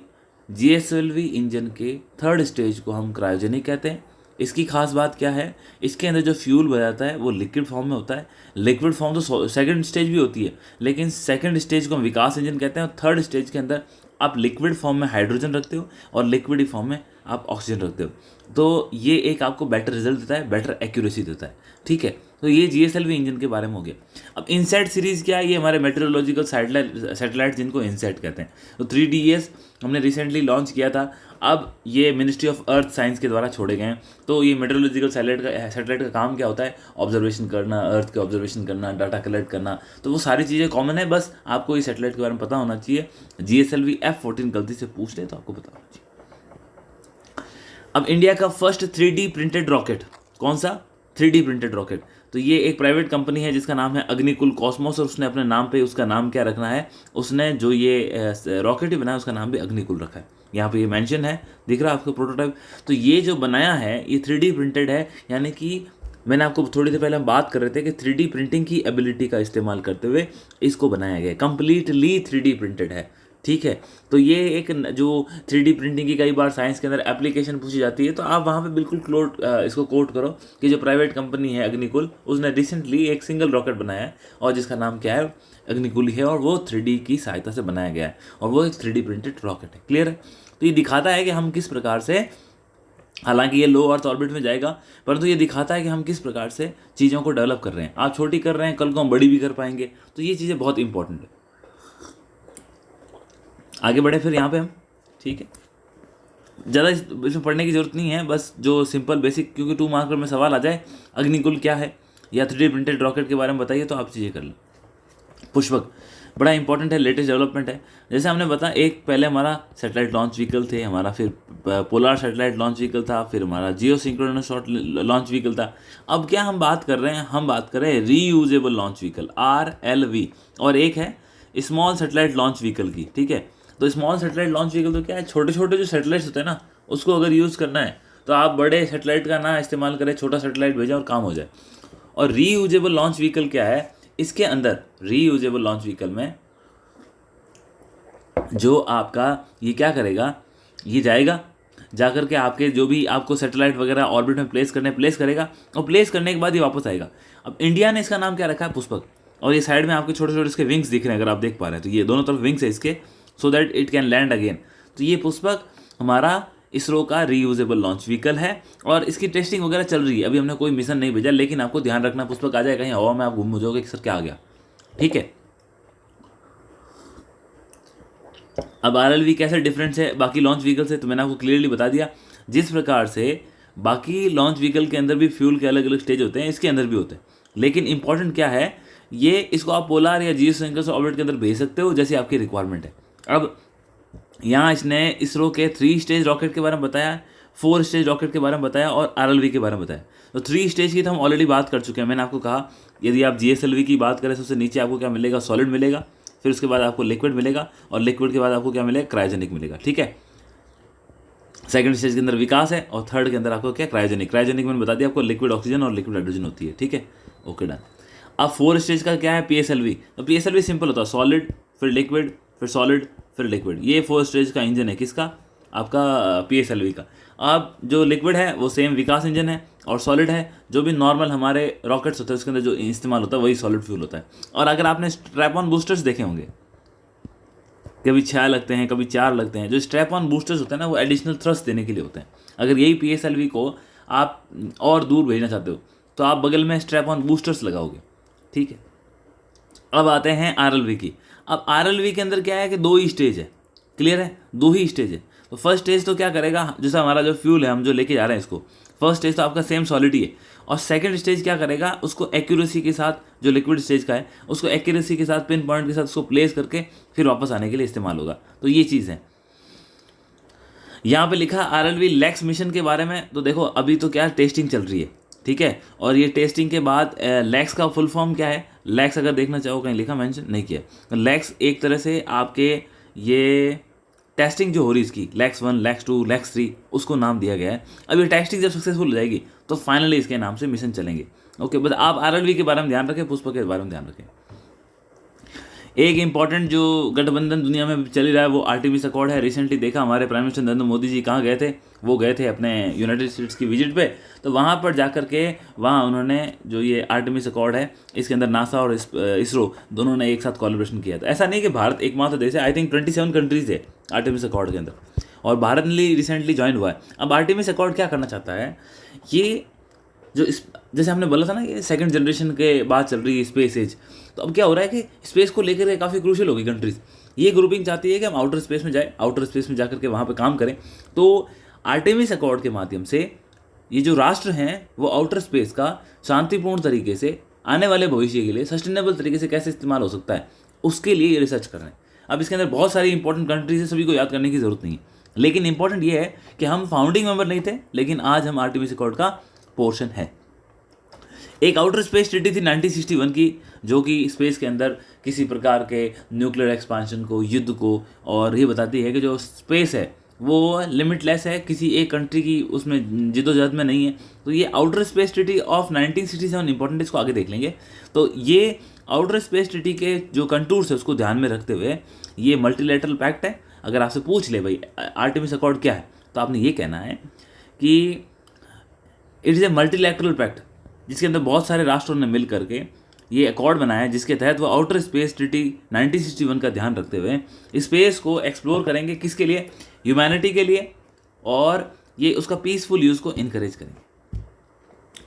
GSLV इंजन के 3rd स्टेज को हम क्रायोजेनिक कहते हैं, इसकी खास बात क्या है, इसके अंदर जो फ्यूल बनाता है वो लिक्विड फॉर्म में होता है। लिक्विड फॉर्म तो सेकंड स्टेज भी होती है, लेकिन सेकंड स्टेज को हम विकास इंजन कहते हैं, और थर्ड स्टेज के अंदर आप लिक्विड फॉर्म में हाइड्रोजन रखते हो और लिक्विड फॉर्म में आप ऑक्सीजन रखते हो। तो ये एक आपको बेटर रिजल्ट देता है, बेटर एक्यूरेसी देता है। ठीक है, तो ये जीएसएलवी इंजन के बारे में हो गया। अब इनसैट सीरीज़ क्या है, ये हमारे मेट्रोलॉजिकल सैटेलाइट जिनको इनसैट कहते हैं। तो 3DS हमने रिसेंटली लॉन्च किया था, अब ये मिनिस्ट्री ऑफ अर्थ साइंस के द्वारा छोड़े गए हैं। तो ये मेट्रोलॉजिकल सैटेलाइट का काम क्या होता है, ऑब्जर्वेशन करना, अर्थ के ऑब्जर्वेशन करना, डाटा कलेक्ट करना, तो वो सारी चीज़ें कॉमन है, बस आपको इस सैटेलाइट के बारे में पता होना चाहिए। GSLV F14 गलती से पूछ ले तो आपको पता होना चाहिए। अब इंडिया का फर्स्ट 3D प्रिंटेड रॉकेट, कौन सा 3D प्रिंटेड रॉकेट, तो ये एक प्राइवेट कंपनी है जिसका नाम है अग्निकुल कॉस्मोस, और उसने अपने नाम पे उसका नाम क्या रखना है, उसने जो ये रॉकेट ही बनाया उसका नाम भी अग्निकुल रखा है। यहाँ पे ये मेंशन है, दिख रहा है आपको प्रोटोटाइप। तो ये जो बनाया है ये 3D प्रिंटेड है, यानी कि मैंने आपको थोड़ी देर पहले हम बात कर रहे थे कि 3D प्रिंटिंग की एबिलिटी का इस्तेमाल करते हुए इसको बनाया गया है, कंप्लीटली 3D प्रिंटेड है। ठीक है, तो ये एक जो 3D प्रिंटिंग की कई बार साइंस के अंदर एप्लीकेशन पूछी जाती है, तो आप वहाँ पे बिल्कुल इसको कोट करो कि जो प्राइवेट कंपनी है अग्निकुल, उसने रिसेंटली एक सिंगल रॉकेट बनाया है और जिसका नाम क्या है, अग्निकुल ही है, और वो 3D की सहायता से बनाया गया है और वो एक 3D प्रिंटेड रॉकेट है। क्लियर है, तो ये दिखाता है कि हम किस प्रकार से, हालांकि ये लो अर्थ ऑर्बिट में जाएगा, परंतु ये दिखाता है कि हम किस प्रकार से चीज़ों को डेवलप कर रहे हैं। आप छोटी कर रहे हैं, कल को हम बड़ी भी कर पाएंगे, तो ये चीज़ें बहुत इंपॉर्टेंट है। आगे बढ़े फिर यहाँ पे हम, ठीक है, ज़्यादा इसमें पढ़ने की ज़रूरत नहीं है, बस जो सिंपल बेसिक, क्योंकि 2 मार्कर में सवाल आ जाए अग्निकुल क्या है या 3D प्रिंटेड रॉकेट के बारे में बताइए, तो आप चीज़ें कर लें। पुष्पक बड़ा इंपॉर्टेंट है, लेटेस्ट डेवलपमेंट है। जैसे हमने बताया, एक पहले हमारा सैटेलाइट लॉन्च व्हीकल थे हमारा, फिर पोलार सैटेलाइट लॉन्च व्हीकल था, फिर हमारा जियो सिंक्रोनस लॉन्च व्हीकल था। अब क्या हम बात कर रहे हैं, हम बात कर रहे हैं रीयूजेबल लॉन्च व्हीकल RLV, और एक है स्मॉल सैटेलाइट लॉन्च व्हीकल की। ठीक है, तो स्मॉल सैटेलाइट लॉन्च व्हीकल तो क्या है, छोटे छोटे जो सैटेलाइट्स होते हैं ना, उसको अगर यूज़ करना है तो आप बड़े सैटेलाइट का ना इस्तेमाल करें, छोटा सैटेलाइट भेजें और काम हो जाए। और रीयूजेबल लॉन्च व्हीकल क्या है, इसके अंदर रीयूजेबल लॉन्च व्हीकल में जो आपका ये क्या करेगा, ये जाएगा, जाकर के आपके जो भी आपको सैटेलाइट वगैरह ऑर्बिट में प्लेस करेगा, और प्लेस करने के बाद ये वापस आएगा। अब इंडिया ने इसका नाम क्या रखा है, पुष्पक, और ये साइड में आपके छोटे छोटे इसके विंग्स दिख रहे हैं, अगर आप देख पा रहे हैं तो ये दोनों तरफ विंग्स है इसके, so that it can land again. तो ये पुष्पक हमारा इसरो का रीयूजेबल लॉन्च व्हीकल है, और इसकी टेस्टिंग वगैरह चल रही है। अभी हमने कोई मिशन नहीं भेजा, लेकिन आपको ध्यान रखना, पुष्पक आ जाए कहीं हवा में आप गुम हो जाओगे कि सर क्या आ गया। ठीक है, अब RLV कैसे डिफरेंस है बाकी लॉन्च व्हीकल से, तो मैंने आपको क्लियरली बता दिया। जिस प्रकार से बाकी लॉन्च व्हीकल के अंदर भी फ्यूल के अलग अलग स्टेज होते हैं, इसके अंदर भी होते हैं, लेकिन इंपॉर्टेंट क्या है, ये इसको आप पोलर या जियो सिंक्रोनस ऑर्बिट के अंदर भेज सकते हो जैसी आपकी रिक्वायरमेंट है। अब यहाँ इसने इसरो के 3 स्टेज रॉकेट के बारे में बताया, 4 स्टेज रॉकेट के बारे में बताया, और RLV के बारे में बताया। तो 3 स्टेज की तो हम ऑलरेडी बात कर चुके हैं। मैंने आपको कहा यदि आप GSLV की बात करें, सबसे नीचे आपको क्या मिलेगा, सॉलिड मिलेगा, फिर उसके बाद आपको लिक्विड मिलेगा, और लिक्विड के बाद आपको क्या मिलेगा, क्रायोजेनिक मिलेगा। ठीक है, सेकंड स्टेज के अंदर विकास है, और थर्ड के अंदर आपको क्या, क्रायोजेनिक मैंने बता दिया आपको, लिक्विड ऑक्सीजन और लिक्विड हाइड्रोजन होती है। ठीक है, ओके डन। अब 4 स्टेज का क्या है, PSLV। तो PSLV सिंपल होता है, सॉलिड फिर लिक्विड फिर सॉलिड फिर लिक्विड, ये 4 स्टेज का इंजन है, किसका, आपका PSLV का। अब जो लिक्विड है वो सेम विकास इंजन है, और सॉलिड है जो भी नॉर्मल हमारे रॉकेट्स होते हैं उसके अंदर जो इस्तेमाल होता है वही सॉलिड फ्यूल होता है। और अगर आपने स्ट्रैप ऑन बूस्टर्स देखे होंगे, कभी 6 लगते हैं कभी 4 लगते हैं, जो स्ट्रैप ऑन बूस्टर्स होते हैं ना, वो एडिशनल थ्रस्ट देने के लिए होते हैं। अगर यही PSLV को आप और दूर भेजना चाहते हो तो आप बगल में स्ट्रैप ऑन बूस्टर्स लगाओगे। ठीक है, अब आते हैं RLV की। अब RLV के अंदर क्या है कि 2 ही स्टेज है, क्लियर है, 2 ही स्टेज है। तो फर्स्ट स्टेज तो क्या करेगा, जैसे हमारा जो फ्यूल है हम जो लेके जा रहे हैं इसको, फर्स्ट स्टेज तो आपका सेम सॉलिड ही है, और सेकंड स्टेज क्या करेगा, उसको एक्यूरेसी के साथ, जो लिक्विड स्टेज का है उसको एक्यूरेसी के साथ, पिन पॉइंट के साथ उसको प्लेस करके फिर वापस आने के लिए इस्तेमाल होगा। तो ये चीज़ है। यहाँ पे लिखा RLV लैक्स मिशन के बारे में, तो देखो अभी तो क्या टेस्टिंग चल रही है, ठीक है, और ये टेस्टिंग के बाद लैक्स का फुल फॉर्म क्या है, लैक्स अगर देखना चाहो कहीं लिखा, मेंशन नहीं किया। तो लैक्स एक तरह से आपके ये टेस्टिंग जो हो रही है इसकी, लैक्स 1 लैक्स 2 लैक्स 3, उसको नाम दिया गया है। अब ये टेस्टिंग जब सक्सेसफुल हो जाएगी तो फाइनली इसके नाम से मिशन चलेंगे। ओके, बस आप RLV के बारे में ध्यान रखें, पुष्पक के बारे में ध्यान रखें। एक इंपॉर्टेंट जो गठबंधन दुनिया में चल ही रहा है वो आर्टेमिस अकॉर्ड है। रिसेंटली देखा हमारे प्राइम मिनिस्टर नरेंद्र मोदी जी कहाँ गए थे, वो गए थे अपने यूनाइटेड स्टेट्स की विजिट पे। तो वहाँ पर जाकर के वहाँ उन्होंने जो ये आर्टेमिस अकॉर्ड है इसके अंदर नासा और इसरो दोनों ने एक साथ कोलैबोरेशन किया था। ऐसा नहीं कि भारत एकमात्र देश है, आई थिंक 27 कंट्रीज है आर्टेमिस अकॉर्ड के अंदर, और भारत ने रिसेंटली ज्वाइन हुआ है। अब आर्टेमिस अकॉर्ड क्या करना चाहता है, ये जो इस जैसे हमने बोला था ना कि सेकंड जनरेशन के बाद चल रही है स्पेस एज, तो अब क्या हो रहा है कि स्पेस को लेकर के काफ़ी क्रूशियल होगी कंट्रीज़। ये ग्रुपिंग चाहती है कि हम आउटर स्पेस में जाए, आउटर स्पेस में जाकर के वहाँ पे काम करें। तो आर्टेमिस अकॉर्ड के माध्यम से ये जो राष्ट्र हैं वो आउटर स्पेस का शांतिपूर्ण तरीके से आने वाले भविष्य के लिए सस्टेनेबल तरीके से कैसे इस्तेमाल हो सकता है, उसके लिए ये रिसर्च कर रहे हैं। अब इसके अंदर बहुत सारी इंपॉर्टेंट कंट्रीज है, सभी को याद करने की ज़रूरत नहीं है, लेकिन इंपॉर्टेंट ये है कि हम फाउंडिंग मेंबर नहीं थे, लेकिन आज हम आर्टेमिस अकॉर्ड का पोर्शन है। एक आउटर स्पेस ट्रीटी थी 1961 की, जो कि स्पेस के अंदर किसी प्रकार के न्यूक्लियर एक्सपांशन को, युद्ध को, और ये बताती है कि जो स्पेस है वो लिमिटलेस है, किसी एक कंट्री की उसमें जिद्दोजहद में नहीं है। तो ये outer space treaty of 1967 important, इसको आगे देख लेंगे। तो ये आउटर स्पेस ट्रीटी के जो कंटूर्स है उसको ध्यान में रखते हुए ये मल्टीलैटरल पैक्ट है। अगर आपसे पूछ ले भाई आर्टेमिस अकॉर्ड क्या है, तो आपने ये कहना है कि it is a multilateral pact, जिसके अंदर बहुत सारे राष्ट्रों ने मिल करके ये अकॉर्ड बनाया है, जिसके तहत वो आउटर स्पेस ट्रीटी 1961 का ध्यान रखते हुए स्पेस को एक्सप्लोर करेंगे, किसके लिए, ह्यूमैनिटी के लिए, और ये उसका पीसफुल यूज़ को इनकरेज करेंगे।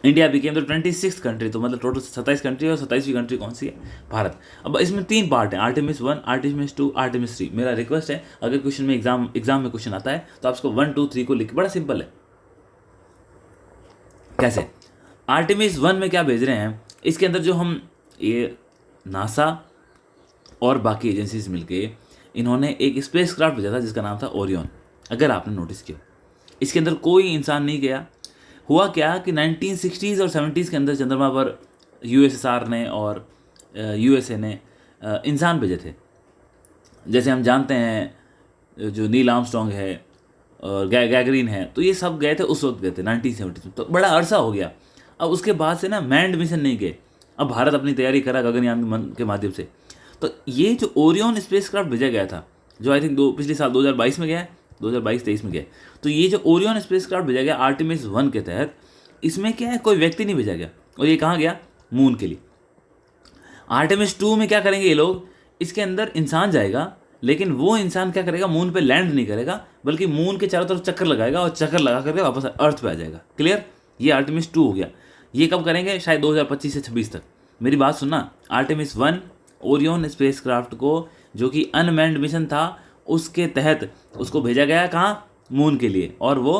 India became the 26th country, तो मतलब टोटल 27 कंट्री, और 27वीं कंट्री कौन सी है, भारत। अब इसमें 3 पार्ट हैं, आर्टेमिस 1, आर्टेमिस 2, आर्टेमिस 3। मेरा रिक्वेस्ट है अगर क्वेश्चन में एग्जाम में क्वेश्चन आता है तो आप इसको 1, 2, 3 को लिख, बड़ा सिंपल है। कैसे, आर्टेमिस 1 में क्या भेज रहे हैं, इसके अंदर जो हम ये नासा और बाकी एजेंसीज मिलके इन्होंने एक स्पेस क्राफ्ट भेजा था जिसका नाम था ओरियन। अगर आपने नोटिस किया, इसके अंदर कोई इंसान नहीं गया। हुआ क्या कि 1960s और 70s के अंदर चंद्रमा पर यूएसएसआर ने और यूएसए ने इंसान भेजे थे। जैसे हम जानते हैं जो नील आर्मस्ट्रॉन्ग है और गैगरीन है, तो ये सब गए थे, उस वक्त गए थे 1970s में। तो बड़ा अरसा हो गया। अब उसके बाद से ना मैंड मिशन नहीं गए। अब भारत अपनी तैयारी करा गगनयान के माध्यम से। तो ये जो ओरियन स्पेसक्राफ्ट भेजा गया था, जो आई थिंक पिछले साल 2022 में गया है, 2022-23 में गया, तो ये जो ओरियन स्पेसक्राफ्ट भेजा गया आर्टेमिस 1 के तहत, इसमें क्या है, कोई व्यक्ति नहीं भेजा गया। और ये कहाँ गया, मून के लिए। आर्टेमिस 2 में क्या करेंगे ये लोग, इसके अंदर इंसान जाएगा, लेकिन वो इंसान क्या करेगा, मून पे लैंड नहीं करेगा, बल्कि मून के चारों तरफ चक्कर लगाएगा और चक्कर लगा करके वापस अर्थ पे आ जाएगा। क्लियर, ये आर्टेमिस 2 हो गया। ये कब करेंगे, शायद 2025 से 26 तक। मेरी बात सुनना, आर्टेमिस 1 ओरियन स्पेसक्राफ्ट को, जो कि अनमैन्ड मिशन था, उसके तहत उसको भेजा गया कहाँ, मून के लिए, और वो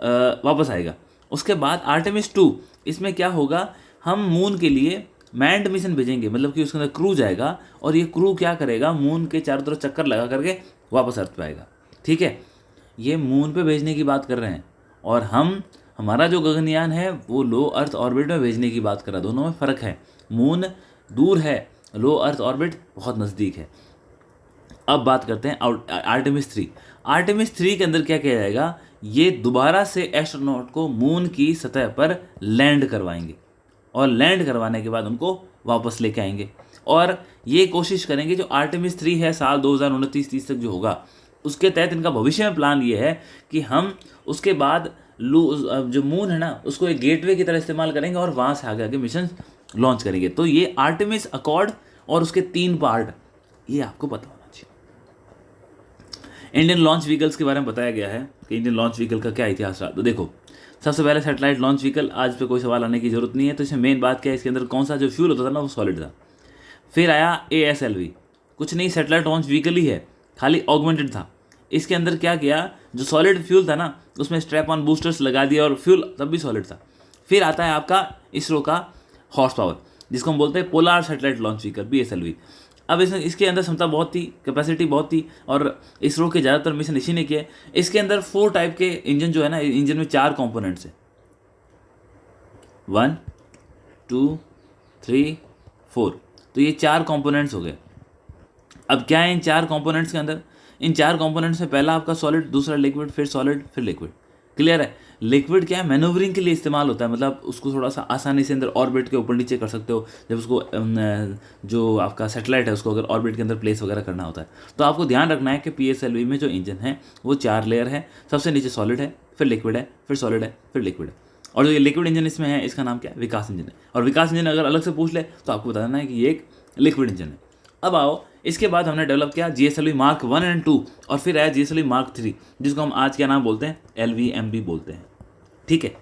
वापस आएगा। उसके बाद आर्टेमिस 2, इसमें क्या होगा, हम मून के लिए मैंड मिशन भेजेंगे, मतलब कि उसके अंदर क्रू जाएगा, और ये क्रू क्या करेगा, मून के चारों तरफ चक्कर लगा करके वापस अर्थ पे आएगा। ठीक है, ये मून पे भेजने की बात कर रहे हैं, और हमारा जो गगनयान है वो लो अर्थ ऑर्बिट में भेजने की बात कर रहा है। दोनों में फ़र्क है, मून दूर है, लो अर्थ ऑर्बिट बहुत नज़दीक है। अब बात करते हैं आर्टेमिस 3। आर्टेमिस 3 के अंदर क्या किया जाएगा, ये दोबारा से एस्ट्रोनॉट को मून की सतह पर लैंड करवाएंगे, और लैंड करवाने के बाद उनको वापस लेके आएंगे, और ये कोशिश करेंगे जो आर्टेमिस 3 है साल 2029-30 तक जो होगा, उसके तहत इनका भविष्य में प्लान ये है कि हम उसके बाद जो मून है ना, उसको एक गेटवे की तरह इस्तेमाल करेंगे, और वहाँ से आगे आगे मिशन लॉन्च करेंगे। तो ये आर्टेमिस अकॉर्ड और उसके 3 पार्ट, ये आपको पता होना चाहिए। इंडियन लॉन्च व्हीकल्स के बारे में बताया गया है कि इंडियन लॉन्च व्हीकल का क्या इतिहास रहा। तो देखो, सबसे पहले सैटेलाइट लॉन्च व्हीकल, आज पे कोई सवाल आने की जरूरत नहीं है। तो इसमें मेन बात क्या है, इसके अंदर कौन सा जो फ्यूल होता था ना, वो सॉलिड था। फिर आया ASLV, कुछ नहीं, सैटेलाइट लॉन्च व्हीकल ही है, खाली ऑगमेंटेड था। इसके अंदर क्या किया, जो सॉलिड फ्यूल था ना, उसमें स्ट्रैप ऑन बूस्टर्स लगा दिया, और फ्यूल तब भी सॉलिड था। फिर आता है आपका इसरो का हॉर्स पावर, जिसको हम बोलते हैं polar satellite launch vehicle, PSLV। अब इसके अंदर क्षमता बहुत थी, कैपेसिटी बहुत थी, और इसरो के ज़्यादातर मिशन इसी ने किए। इसके अंदर 4 टाइप के इंजन जो है ना, इंजन में 4 कंपोनेंट्स हैं, 1, 2, 3, 4। तो ये 4 कंपोनेंट्स हो गए। अब क्या है इन 4 कंपोनेंट्स के अंदर, इन 4 कंपोनेंट्स में पहला आपका सॉलिड, दूसरा लिक्विड, फिर सॉलिड, फिर लिक्विड। क्लियर है। लिक्विड क्या है, मैनूवरिंग के लिए इस्तेमाल होता है, मतलब उसको थोड़ा सा आसानी से अंदर ऑर्बिट के ऊपर नीचे कर सकते हो, जब उसको जो आपका सैटेलाइट है उसको अगर ऑर्बिट के अंदर प्लेस वगैरह करना होता है। तो आपको ध्यान रखना है कि PSLV में जो इंजन है वो 4 लेयर है, सबसे नीचे सॉलिड है, फिर लिक्विड है, फिर सॉलिड है, फिर लिक्विड है। और जो ये लिक्विड इंजन इसमें है इसका नाम क्या है, विकास इंजन है। और विकास इंजन अगर अलग से पूछ ले तो आपको बताना है कि ये एक लिक्विड इंजन है। अब आओ, इसके बाद हमने डेवलप किया GSLV Mark 1 और 2, और फिर आया GSLV Mark 3, जिसको हम आज क्या नाम बोलते हैं, LVMB बोलते हैं। ठीक है,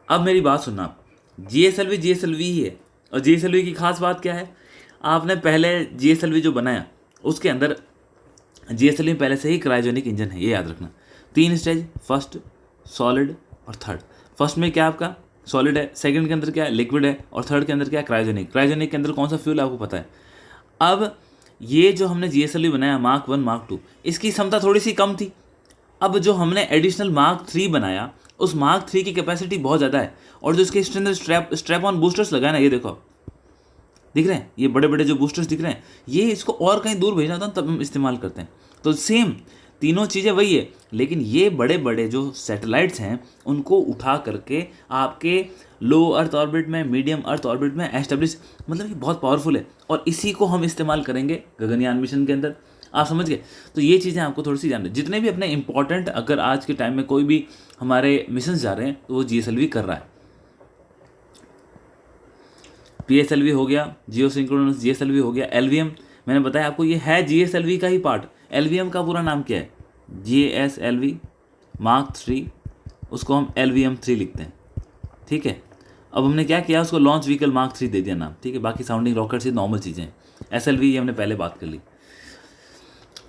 अब मेरी बात सुनना आप, GSLV ही है। और GSLV की खास बात क्या है, आपने पहले GSLV जो बनाया उसके अंदर GSLV में पहले से ही क्रायोजेनिक इंजन है, ये याद रखना। 3 स्टेज, फर्स्ट, सॉलिड और थर्ड। फर्स्ट में क्या आपका सॉलिड है, सेकंड के अंदर क्या है, लिक्विड है, और थर्ड के अंदर क्या है, क्रायोजेनिक। क्रायोजेनिक के अंदर कौन सा फ्यूल है आपको पता है। अब ये जो हमने GSLV बनाया Mark 1 Mark 2, इसकी क्षमता थोड़ी सी कम थी। अब जो हमने एडिशनल Mark 3 बनाया, उस Mark 3 की कैपेसिटी बहुत ज़्यादा है, और जो इसके स्ट्रैप ऑन बूस्टर्स लगाए ना, ये देखो आप, दिख रहे हैं, ये बड़े बड़े जो बूस्टर्स दिख रहे हैं, ये इसको और कहीं दूर भेजना होता है तब हम इस्तेमाल करते हैं। तो सेम तीनों चीज़ें वही है, लेकिन ये बड़े बड़े जो सैटेलाइट्स हैं उनको उठा करके आपके लो अर्थ ऑर्बिट में, मीडियम अर्थ ऑर्बिट में एस्टेब्लिश, मतलब ये बहुत पावरफुल है, और इसी को हम इस्तेमाल करेंगे गगनयान मिशन के अंदर। आप समझ गए। तो ये चीज़ें आपको थोड़ी सी जान, जितने भी अपने इंपॉर्टेंट, अगर आज के टाइम में कोई भी हमारे मिशन जा रहे हैं तो वो GSLV कर रहा है। PSLV हो गया, जियो सिंक्रोनस GSLV हो गया, LVM मैंने बताया आपको ये है GSLV का ही पार्ट। LVM का पूरा नाम क्या है, GSLV Mark 3, उसको हम LVM3 लिखते हैं। ठीक है, अब हमने क्या किया, उसको लॉन्च व्हीकल Mark 3 दे दिया नाम। ठीक है, बाकी साउंडिंग रॉकेट से नॉर्मल चीज़ें हैं। SLV ये हमने पहले बात कर ली।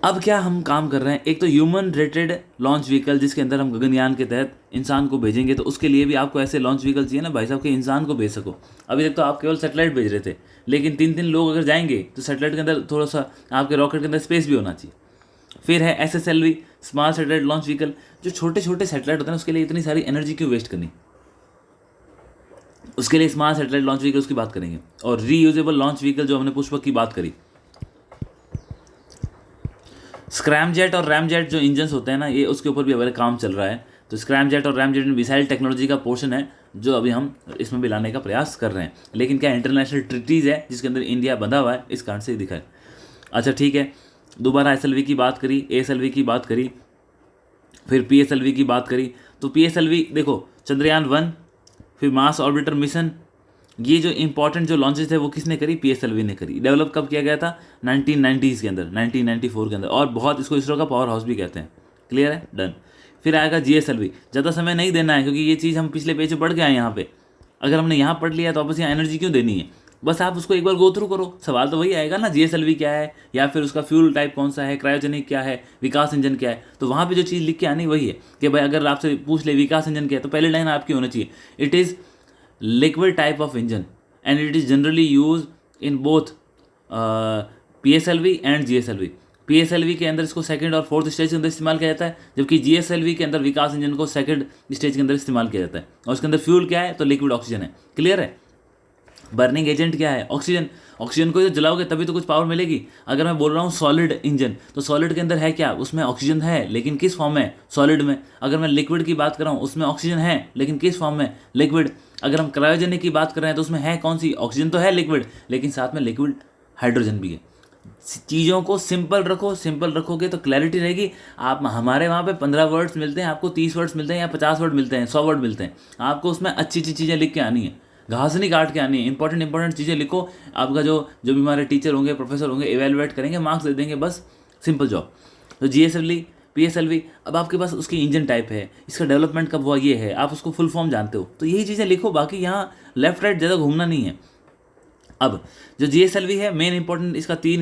अब क्या हम काम कर रहे हैं, एक तो ह्यूमन रेटेड लॉन्च व्हीकल, जिसके अंदर हम गगनयान के तहत इंसान को भेजेंगे। तो उसके लिए भी आपको ऐसे लॉन्च व्हीकल चाहिए ना भाई साहब, कि इंसान को भेज सको। अभी तक तो आप केवल सैटेलाइट भेज रहे थे, लेकिन 3 लोग अगर जाएंगे तो सैटेलाइट के अंदर थोड़ा सा आपके रॉकेट के अंदर स्पेस भी होना चाहिए। फिर है SSLV, small satellite launch vehicle. जो छोटे छोटे सैटेलाइट होते हैं उसके लिए इतनी सारी एनर्जी क्यों वेस्ट करनी, उसके लिए स्मॉल सैटेलाइट लॉन्च व्हीकल, उसकी बात करेंगे। और रीयूजेबल लॉन्च व्हीकल, जो हमने पुष्पक की बात करी। स्क्रैमजेट और रैमजेट जो इंजन्स होते हैं ना, ये उसके ऊपर भी अभी काम चल रहा है। तो स्क्रैमजेट और रैमजेट में मिसाइल टेक्नोलॉजी का पोर्शन है, जो अभी हम इसमें भी लाने का प्रयास कर रहे हैं। लेकिन क्या इंटरनेशनल ट्रीटीज़ है जिसके अंदर इंडिया बंधा हुआ है, इस कारण से दिखा है। अच्छा ठीक है, दोबारा SLV की बात करी, ASLV की बात करी, फिर PSLV की बात करी। तो PSLV देखो, चंद्रयान 1, फिर मार्स ऑर्बिटर मिशन, ये जो इंपॉर्टेंट जो लॉन्चेस थे वो किसने करी, PSLV ने करी। डेवलप कब किया गया था, 1990s के अंदर, 1994 के अंदर, और बहुत इसको इसरो का पावर हाउस भी कहते हैं। क्लियर है, डन। फिर आएगा GSLV। ज़्यादा समय नहीं देना है, क्योंकि ये चीज़ हम पिछले पेज पे पढ़ के आए यहाँ पे। अगर हमने यहाँ पढ़ लिया तो वापस यहाँ एनर्जी क्यों देनी है, बस आप उसको एक बार गो थ्रू करो, सवाल तो वही आएगा ना, GSLV क्या है, या फिर उसका फ्यूल टाइप कौन सा है, क्रायोजेनिक क्या है, विकास इंजन क्या है। तो वहाँ पे जो चीज़ लिख के आनी वही है कि भाई अगर आपसे पूछ ले विकास इंजन क्या है, तो पहले लाइन आपकी होना चाहिए, it is liquid type of engine and it is generally used in both PSLV and GSLV। PSLV के अंदर इसको सेकंड और फोर्थ स्टेज के अंदर इस्तेमाल किया जाता है, जबकि GSLV के अंदर विकास इंजन को सेकंड स्टेज के अंदर इस्तेमाल किया जाता है। और उसके अंदर फ्यूल क्या है, तो लिक्विड ऑक्सीजन है। क्लियर है। बर्निंग एजेंट क्या है, ऑक्सीजन। ऑक्सीजन को जब जलाओगे तभी तो कुछ पावर मिलेगी। अगर मैं बोल रहा हूँ सॉलिड इंजन, तो सॉलिड के अंदर है क्या, उसमें ऑक्सीजन है, लेकिन किस फॉर्म में, सॉलिड में। अगर मैं लिक्विड की बात कर रहा हूँ, उसमें ऑक्सीजन है, लेकिन किस फॉर्म में, लिक्विड। अगर हम क्रायोजेनिक की बात कर रहे हैं तो उसमें है कौन सी, ऑक्सीजन तो है लिक्विड, लेकिन साथ में लिक्विड हाइड्रोजन भी है। चीज़ों को सिंपल रखो, सिंपल रखोगे तो क्लैरिटी रहेगी। आप हमारे वहाँ पे 15 वर्ड्स मिलते हैं, आपको 30 वर्ड्स मिलते हैं, या 50 वर्ड मिलते हैं, 100 वर्ड मिलते हैं। आपको उसमें अच्छी अच्छी चीज़ें लिख के आनी है, घास नहीं काट के आनी है। इंपॉर्टेंट चीज़ें लिखो। आपका जो भी हमारे टीचर होंगे, प्रोफेसर होंगे, इवेलुएट करेंगे, मार्क्स दे देंगे, बस सिंपल जॉब। तो GSLV PSLV, अब आपके पास उसकी इंजन टाइप है, इसका डेवलपमेंट कब हुआ ये है, आप उसको फुल फॉर्म जानते हो, तो यही चीज़ें लिखो। बाकी यहाँ लेफ्ट राइट ज़्यादा घूमना नहीं है। अब जो GSLV है, मेन इंपॉर्टेंट इसका 3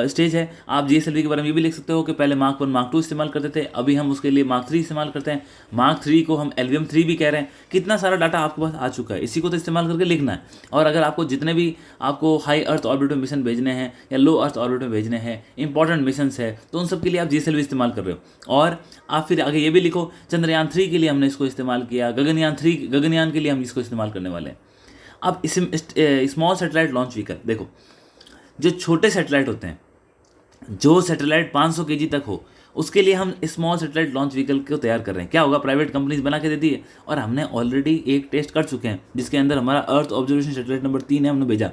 स्टेज है। आप GSLV के बारे में ये भी लिख सकते हो कि पहले Mark 1 Mark 2 इस्तेमाल करते थे, अभी हम उसके लिए Mark 3 इस्तेमाल करते हैं। Mark 3 को हम LVM3 भी कह रहे हैं। कितना सारा डाटा आपके पास आ चुका है, इसी को तो इस्तेमाल करके लिखना है। और अगर आपको जितने भी आपको हाई अर्थ ऑर्बिट में मिशन भेजने हैं या लो अर्थ ऑर्बिट में भेजने हैं, इंपॉर्टेंट मिशन है, तो उन सब के लिए आप GSLV इस्तेमाल कर रहे हो। और आप फिर आगे ये भी लिखो, चंद्रयान 3 के लिए हमने इसको इस्तेमाल किया, गगनयान के लिए हम इसको इस्तेमाल करने वाले हैं। अब इस स्मॉल सैटेलाइट लॉन्च व्हीकल देखो, जो छोटे सैटेलाइट होते हैं, जो सैटेलाइट 500 kg तक हो, उसके लिए हम स्मॉल सैटेलाइट लॉन्च व्हीकल को तैयार कर रहे हैं। क्या होगा, प्राइवेट कंपनीज बना के देती है और हमने ऑलरेडी एक टेस्ट कर चुके हैं जिसके अंदर हमारा अर्थ ऑब्जर्वेशन सैटेलाइट नंबर 3 है, हमने भेजा।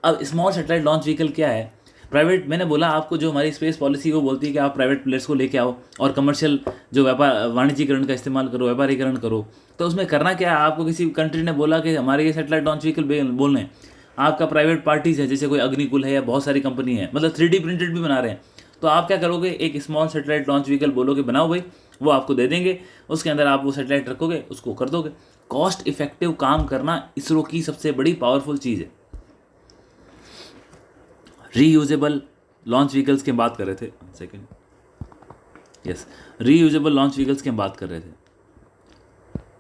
अब स्मॉल सैटेलाइट लॉन्च व्हीकल क्या है, प्राइवेट, मैंने बोला आपको जो हमारी स्पेस पॉलिसी वो बोलती है कि आप प्राइवेट प्लेयर्स को लेके आओ और कमर्शियल जो व्यापार वाणिज्यीकरण का इस्तेमाल करो, व्यापारीकरण करो। तो उसमें करना क्या है, आपको किसी कंट्री ने बोला कि हमारे ये सैटेलाइट लॉन्च व्हीकल बोलने हैं, आपका प्राइवेट पार्टीज है जैसे कोई अग्निकुल है या बहुत सारी कंपनी है, मतलब 3D प्रिंटेड भी बना रहे हैं, तो आप क्या करोगे, एक स्मॉल सैटेलाइट लॉन्च व्हीकल बोलोगे बनाओ भाई, वो आपको दे देंगे, उसके अंदर आप वो सैटेलाइट रखोगे, उसको कर दोगे। कॉस्ट इफेक्टिव काम करना इसरो की सबसे बड़ी पावरफुल चीज़ है। रीयूजेबल लॉन्च व्हीकल्स की हम बात कर रहे थे, second, yes, reusable launch vehicles की हम बात कर रहे थे।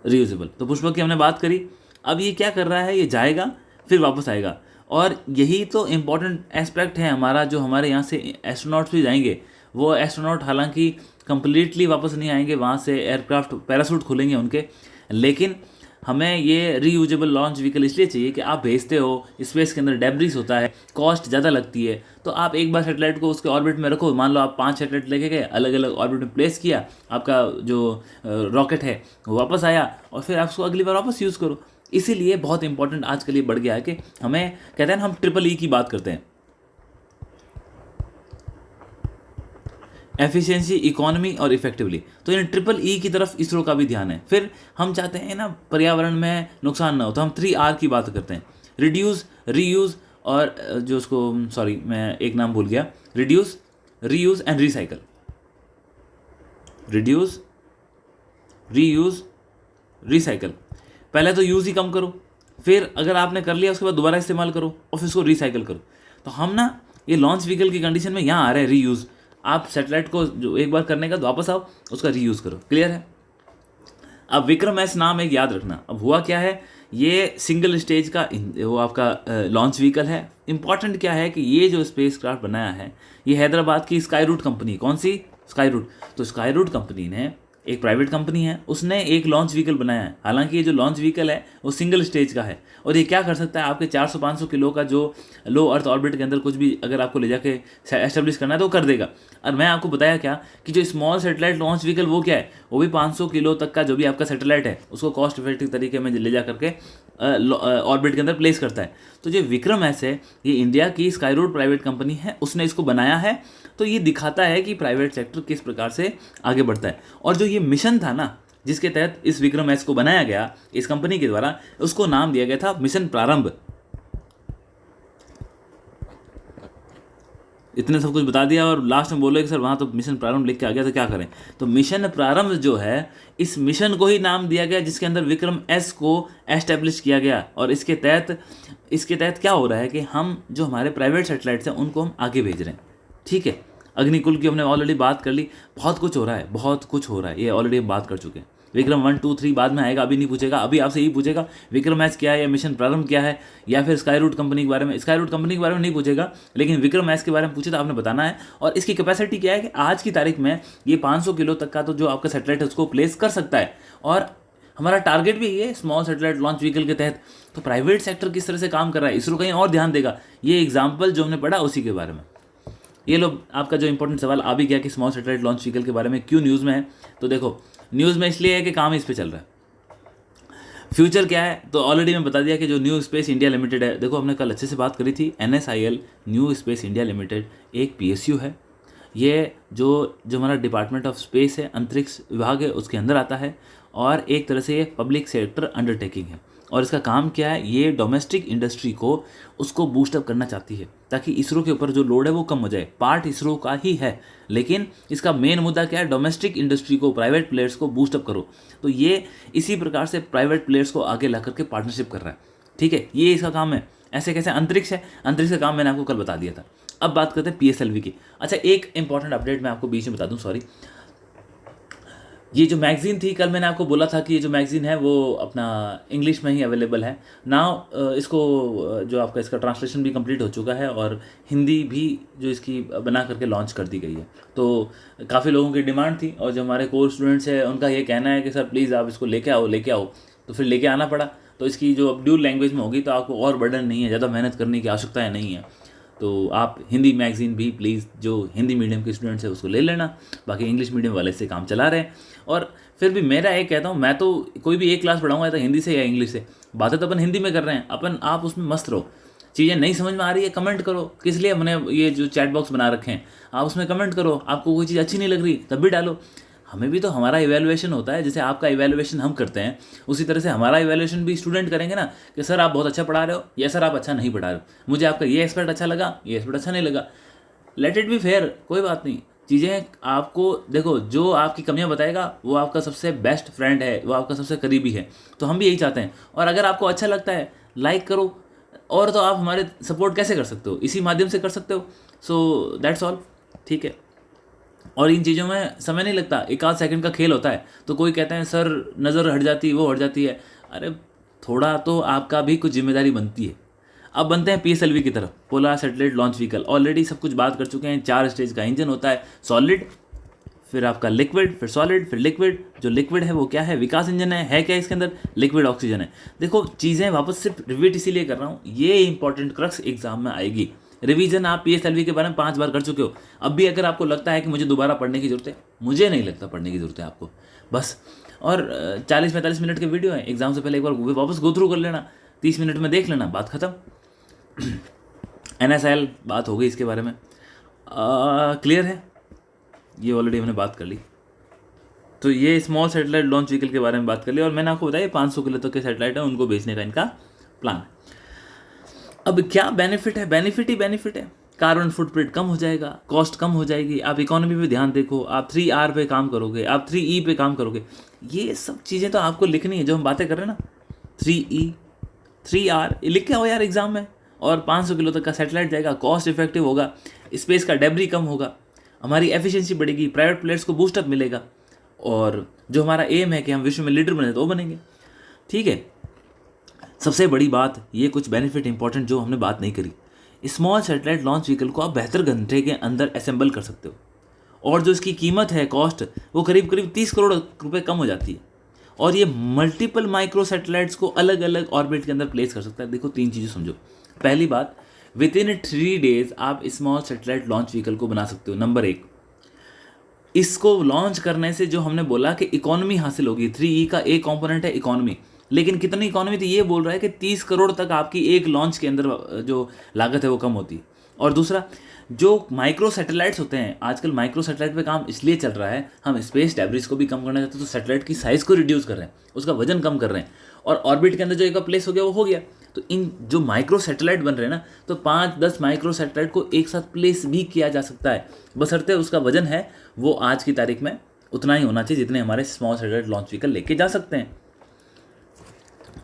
रीयूजेबल तो पुष्पक की हमने बात करी। अब ये क्या कर रहा है, ये जाएगा फिर वापस आएगा, और यही तो इम्पॉर्टेंट एस्पेक्ट है हमारा। जो हमारे यहाँ से एस्ट्रोनॉट्स भी जाएंगे, वो एस्ट्रोनॉट हालांकि कंप्लीटली वापस नहीं आएंगे, वहाँ से एयरक्राफ्ट पैरासूट खुलेंगे उनके, लेकिन हमें ये रीयूजेबल लॉन्च व्हीकल इसलिए चाहिए कि आप भेजते हो, स्पेस के अंदर डेब्रिस होता है, कॉस्ट ज़्यादा लगती है, तो आप एक बार सैटेलाइट को उसके ऑर्बिट में रखो। मान लो आप 5 सैटेलाइट लेके गए, अलग अलग ऑर्बिट में प्लेस किया, आपका जो रॉकेट है वो वापस आया, और फिर आप उसको अगली बार वापस यूज़ करो। इसीलिए बहुत इंपॉर्टेंट आजकल ये बढ़ गया है कि हमें, कहते हैं ना, हम ट्रिपल ई की बात करते हैं, एफिशिएंसी, इकोनॉमी और इफेक्टिवली। तो इन ट्रिपल ई की तरफ इसरो का भी ध्यान है। फिर हम चाहते हैं ना पर्यावरण में नुकसान ना हो, तो हम 3R की बात करते हैं, रिड्यूस, रीयूज़ और जो उसको, सॉरी मैं एक नाम भूल गया, reduce, reuse and recycle. Reduce, reuse, recycle. पहले तो यूज़ ही कम करो, फिर अगर आपने कर लिया उसके बाद दोबारा इस्तेमाल करो और फिर उसको रिसाइकल करो। तो हम ना ये लॉन्च व्हीकल की कंडीशन में यहाँ आ रहे हैं रीयूज़। आप सैटेलाइट को जो एक बार करने का वापस आओ, उसका रीयूज़ करो। क्लियर है। अब विक्रम एस नाम एक याद रखना। अब हुआ क्या है, ये सिंगल स्टेज का वो आपका लॉन्च व्हीकल है। इंपॉर्टेंट क्या है कि ये जो स्पेस क्राफ्ट बनाया है, ये हैदराबाद की स्काई रूट कंपनी, कौन सी, स्काई रूट। तो स्काई रूट कंपनी ने, एक प्राइवेट कंपनी है, उसने एक लॉन्च व्हीकल बनाया है। हालांकि ये जो लॉन्च व्हीकल है वो सिंगल स्टेज का है, और ये क्या कर सकता है, आपके 400-500 किलो का जो लो अर्थ ऑर्बिट के अंदर कुछ भी अगर आपको ले जाके एस्टेब्लिश करना है तो वो कर देगा। और मैं आपको बताया क्या कि जो स्मॉल सैटेलाइट लॉन्च व्हीकल वो क्या है, वो भी 500 किलो तक का जो भी आपका सैटेलाइट है उसको कॉस्ट इफेक्टिव तरीके में ले जा करके ऑर्बिट के अंदर प्लेस करता है। तो जो विक्रम एस है, ये इंडिया की स्काई रूट प्राइवेट कंपनी है, उसने इसको बनाया है। तो ये दिखाता है कि प्राइवेट सेक्टर किस प्रकार से आगे बढ़ता है। और जो ये मिशन था ना, जिसके तहत इस विक्रम एस को बनाया गया इस कंपनी के द्वारा, उसको नाम दिया गया था मिशन प्रारंभ। इतने सब कुछ बता दिया और लास्ट में बोले कि सर वहाँ तो मिशन प्रारंभ लिख के आ गया, तो क्या करें। तो मिशन प्रारंभ जो है, इस मिशन को ही नाम दिया गया जिसके अंदर विक्रम एस को एस्टेब्लिश किया गया। और इसके तहत क्या हो रहा है कि हम जो हमारे प्राइवेट सैटेलाइट्स हैं उनको हम आगे भेज रहे हैं। ठीक है, अग्निकुल की हमने ऑलरेडी बात कर ली। बहुत कुछ हो रहा है, बहुत कुछ हो रहा है, ये ऑलरेडी हम बात कर चुके हैं। विक्रम 1, 2, 3 बाद में आएगा, अभी नहीं पूछेगा। अभी आपसे यही पूछेगा विक्रम एस क्या है, या मिशन प्रारंभ क्या है, या फिर स्काई रूट कंपनी के बारे में। स्काई रूट कंपनी के बारे में नहीं पूछेगा, लेकिन विक्रम एस के बारे में पूछे तो आपने बताना है। और इसकी कैपेसिटी क्या है कि आज की तारीख में ये 500 किलो तक का तो जो आपका सैटेलाइट है उसको प्लेस कर सकता है। और हमारा टारगेट भी ये स्मॉल सैटेलाइट लॉन्च व्हीकल के तहत। तो प्राइवेट सेक्टर किस तरह से काम कर रहा है, इसरो कहीं और ध्यान देगा। ये एग्जाम्पल जो हमने पढ़ा उसी के बारे में। ये लो आपका जो इंपॉर्टेंट सवाल आ भी गया कि स्मॉल सैटेलाइट लॉन्च व्हीकल के बारे में क्यों न्यूज़ में है। तो देखो, न्यूज़ में इसलिए है कि काम इस पे चल रहा है। फ्यूचर क्या है, तो ऑलरेडी मैं बता दिया कि जो न्यू स्पेस इंडिया लिमिटेड है, देखो हमने कल अच्छे से बात करी थी, NSIL new space India limited एक PSU है। ये जो हमारा डिपार्टमेंट ऑफ स्पेस है, अंतरिक्ष विभाग है, उसके अंदर आता है। और एक तरह से ये पब्लिक सेक्टर अंडरटेकिंग है। और इसका काम क्या है, ये डोमेस्टिक इंडस्ट्री को उसको बूस्टअप करना चाहती है, ताकि इसरो के ऊपर जो लोड है वो कम हो जाए। पार्ट इसरो का ही है, लेकिन इसका मेन मुद्दा क्या है, डोमेस्टिक इंडस्ट्री को, प्राइवेट प्लेयर्स को बूस्टअप करो। तो ये इसी प्रकार से प्राइवेट प्लेयर्स को आगे ला करके पार्टनरशिप कर रहा है। ठीक है, ये इसका काम है। ऐसे कैसे, अंतरिक्ष है, अंतरिक्ष का काम मैंने आपको कल बता दिया था। अब बात करते हैं PSLV की। अच्छा, एक इंपॉर्टेंट अपडेट मैं आपको बीच में बता दूं, सॉरी। ये जो मैगज़ीन थी, कल मैंने आपको बोला था कि ये जो मैगज़ीन है वो अपना इंग्लिश में ही अवेलेबल है नाउ। इसको जो आपका इसका ट्रांसलेशन भी कंप्लीट हो चुका है और हिंदी भी जो इसकी बना करके लॉन्च कर दी गई है। तो काफ़ी लोगों की डिमांड थी, और जो हमारे कोर स्टूडेंट्स हैं उनका ये कहना है कि सर प्लीज़ आप इसको लेके आओ। तो फिर लेके आना पड़ा। तो इसकी जो अब ड्यूल लैंग्वेज में होगी तो आपको और बर्डन नहीं है, ज़्यादा मेहनत करने की आवश्यकता नहीं है। तो आप हिंदी मैगज़ीन भी प्लीज़, जो हिंदी मीडियम के स्टूडेंट्स है उसको ले लेना, बाकी इंग्लिश मीडियम वाले से काम चला रहे हैं। और फिर भी मेरा एक कहता हूँ, मैं तो कोई भी एक क्लास पढ़ाऊँगा तो हिंदी से या इंग्लिश से, बातें तो अपन हिंदी में कर रहे हैं, अपन आप उसमें मस्त रहो। चीज़ें नहीं समझ में आ रही है कमेंट करो, किस लिए हमने ये जो चैट बॉक्स बना रखे हैं, आप उसमें कमेंट करो। आपको कोई चीज़ अच्छी नहीं लग रही तब भी डालो। हमें भी तो हमारा इवैल्यूएशन होता है, जैसे आपका इवैल्यूएशन हम करते हैं उसी तरह से हमारा इवैल्यूएशन भी स्टूडेंट करेंगे ना, कि सर आप बहुत अच्छा पढ़ा रहे हो या सर आप अच्छा नहीं पढ़ा रहे हो, मुझे आपका ये एक्सपर्ट अच्छा लगा, ये एक्सपर्ट अच्छा नहीं लगा। लेट इट बी फेयर, कोई बात नहीं। चीज़ें आपको देखो, जो आपकी कमियां बताएगा वो आपका सबसे बेस्ट फ्रेंड है, वो आपका सबसे करीबी है। तो हम भी यही चाहते हैं। और अगर आपको अच्छा लगता है लाइक करो, और तो आप हमारे सपोर्ट कैसे कर सकते हो, इसी माध्यम से कर सकते हो। सो दैट्स ऑल, ठीक है। और इन चीज़ों में समय नहीं लगता, एक आध सेकंड का खेल होता है। तो कोई कहते हैं सर नज़र हट जाती है, वो हट जाती है। अरे थोड़ा तो आपका भी कुछ जिम्मेदारी बनती है। अब बनते हैं PSLV की तरफ, polar satellite launch vehicle. Already सब कुछ बात कर चुके हैं। 4 स्टेज का इंजन होता है, सॉलिड, फिर आपका लिक्विड, फिर सॉलिड, फिर लिक्विड। जो लिक्विड है वो क्या है, विकास इंजन है क्या इसके अंदर, लिक्विड ऑक्सीजन है। देखो चीज़ें वापस सिर्फ रिवीट इसीलिए कर रहा हूँ, ये इंपॉर्टेंट क्रक्स एग्जाम में आएगी। रिवीजन आप PSLV के बारे में 5 बार कर चुके हो। अब भी अगर आपको लगता है कि मुझे दोबारा पढ़ने की जरूरत है, मुझे नहीं लगता पढ़ने की जरूरत है आपको, बस। और 40-45 मिनट के वीडियो है, एग्जाम से पहले एक बार वापस गो थ्रू कर लेना, 30 मिनट में देख लेना, बात खत्म। NSL बात हो गई इसके बारे में, क्लियर है, ये ऑलरेडी हमने बात कर ली। तो ये स्मॉल सैटेलाइट लॉन्च व्हीकल के बारे में बात कर ली। और मैंने आपको बताया 500 किलो तक के सैटेलाइट है, उनको भेजने का इनका प्लान है। अब क्या बेनिफिट है, बेनिफिट ही बेनिफिट है। कार्बन फुटप्रिंट कम हो जाएगा, कॉस्ट कम हो जाएगी, आप इकोनॉमी पे ध्यान देखो, आप 3R पे काम करोगे, आप 3E पे काम करोगे। ये सब चीज़ें तो आपको लिखनी है, जो हम बातें कर रहे हैं ना, 3E 3R लिख के आओ यार एग्जाम में। और 500 किलो तक का सैटेलाइट जाएगा, कॉस्ट इफेक्टिव होगा, स्पेस का डेब्री कम होगा, हमारी एफिशिएंसी बढ़ेगी, प्राइवेट प्लेयर्स को बूस्टअप मिलेगा, और जो हमारा एम है कि हम विश्व में लीडर बने तो वो बनेंगे, ठीक है। सबसे बड़ी बात, ये कुछ बेनिफिट इंपॉर्टेंट जो हमने बात नहीं करी, स्मॉल सैटेलाइट लॉन्च व्हीकल को आप बेहतर घंटे के अंदर असेंबल कर सकते हो, और जो इसकी कीमत है, कॉस्ट, वो करीब करीब 30 करोड़ रुपए कम हो जाती है। और ये मल्टीपल माइक्रो सैटेलाइट्स को अलग अलग ऑर्बिट के अंदर प्लेस कर सकता है। देखो 3 चीज़ें समझो। पहली बात, विद इन 3 डेज आप स्मॉल सैटेलाइट लॉन्च व्हीकल को बना सकते हो। नंबर 1, इसको लॉन्च करने से जो हमने बोला कि इकोनॉमी हासिल होगी, 3E का एक कंपोनेंट है इकोनॉमी, लेकिन कितनी इकोनॉमी, तो ये बोल रहा है कि 30 करोड़ तक आपकी एक लॉन्च के अंदर जो लागत है वो कम होती है। और दूसरा, जो माइक्रो सैटेलाइट्स होते हैं, आजकल माइक्रो सैटेलाइट पे काम इसलिए चल रहा है, हम स्पेस डेब्रिस को भी कम करना चाहते हैं, तो सैटेलाइट की साइज़ को रिड्यूस कर रहे हैं, उसका वजन कम कर रहे हैं, और ऑर्बिट के अंदर जो एक प्लेस हो गया वो हो गया। तो इन जो माइक्रो सैटेलाइट बन रहे हैं ना, तो 5-10 माइक्रो सैटेलाइट को एक साथ प्लेस भी किया जा सकता है, बशर्ते उसका वजन है वो आज की तारीख में उतना ही होना चाहिए जितने हमारे स्मॉल सैटेलाइट लॉन्च व्हीकल लेके जा सकते हैं।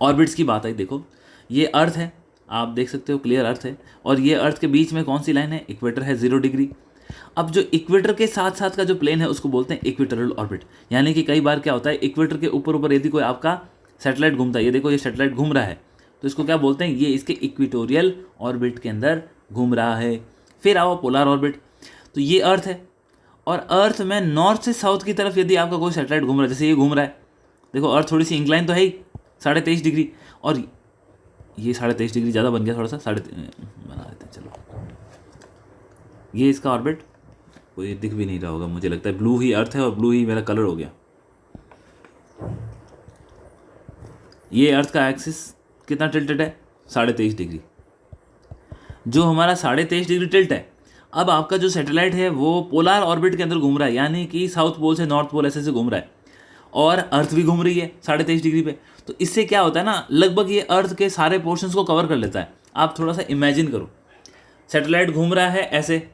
ऑर्बिट्स की बात है, देखो ये अर्थ है, आप देख सकते हो क्लियर अर्थ है, और ये अर्थ के बीच में कौन सी लाइन है, इक्वेटर है 0 डिग्री। अब जो इक्वेटर के साथ साथ का जो प्लेन है उसको बोलते हैं इक्वेटोरियल ऑर्बिट। यानी कि कई बार क्या होता है, इक्वेटर के ऊपर ऊपर यदि कोई आपका सैटेलाइट घूमता है, ये देखो ये सैटेलाइट घूम रहा है, तो इसको क्या बोलते हैं, ये इसके इक्वेटोरियल ऑर्बिट के अंदर घूम रहा है। फिर आओ पोलर ऑर्बिट, तो ये अर्थ है, और अर्थ में नॉर्थ से साउथ की तरफ यदि आपका कोई सैटेलाइट घूम रहा है, जैसे ये घूम रहा है, देखो अर्थ थोड़ी सी इंक्लाइन तो है ही 23.5 डिग्री, और ये 23.5 डिग्री ज़्यादा बन गया, थोड़ा सा बना देते हैं, चलो। ये इसका ऑर्बिट, कोई दिख भी नहीं रहा होगा, मुझे लगता है ब्लू ही अर्थ है और ब्लू ही मेरा कलर हो गया। ये अर्थ का एक्सिस कितना टिल्टेड है, 23.5 डिग्री, जो हमारा 23.5 डिग्री टिल्ट है। अब आपका जो सैटेलाइट है वो पोलर ऑर्बिट के अंदर घूम रहा है, यानी कि साउथ पोल से नॉर्थ पोल ऐसे घूम रहा है, और अर्थ भी घूम रही है 23.5 डिग्री पे। तो इससे क्या होता है ना, लगभग ये अर्थ के सारे पोर्शंस को कवर कर लेता है। आप थोड़ा सा इमेजिन करो, सैटेलाइट घूम रहा है ऐसे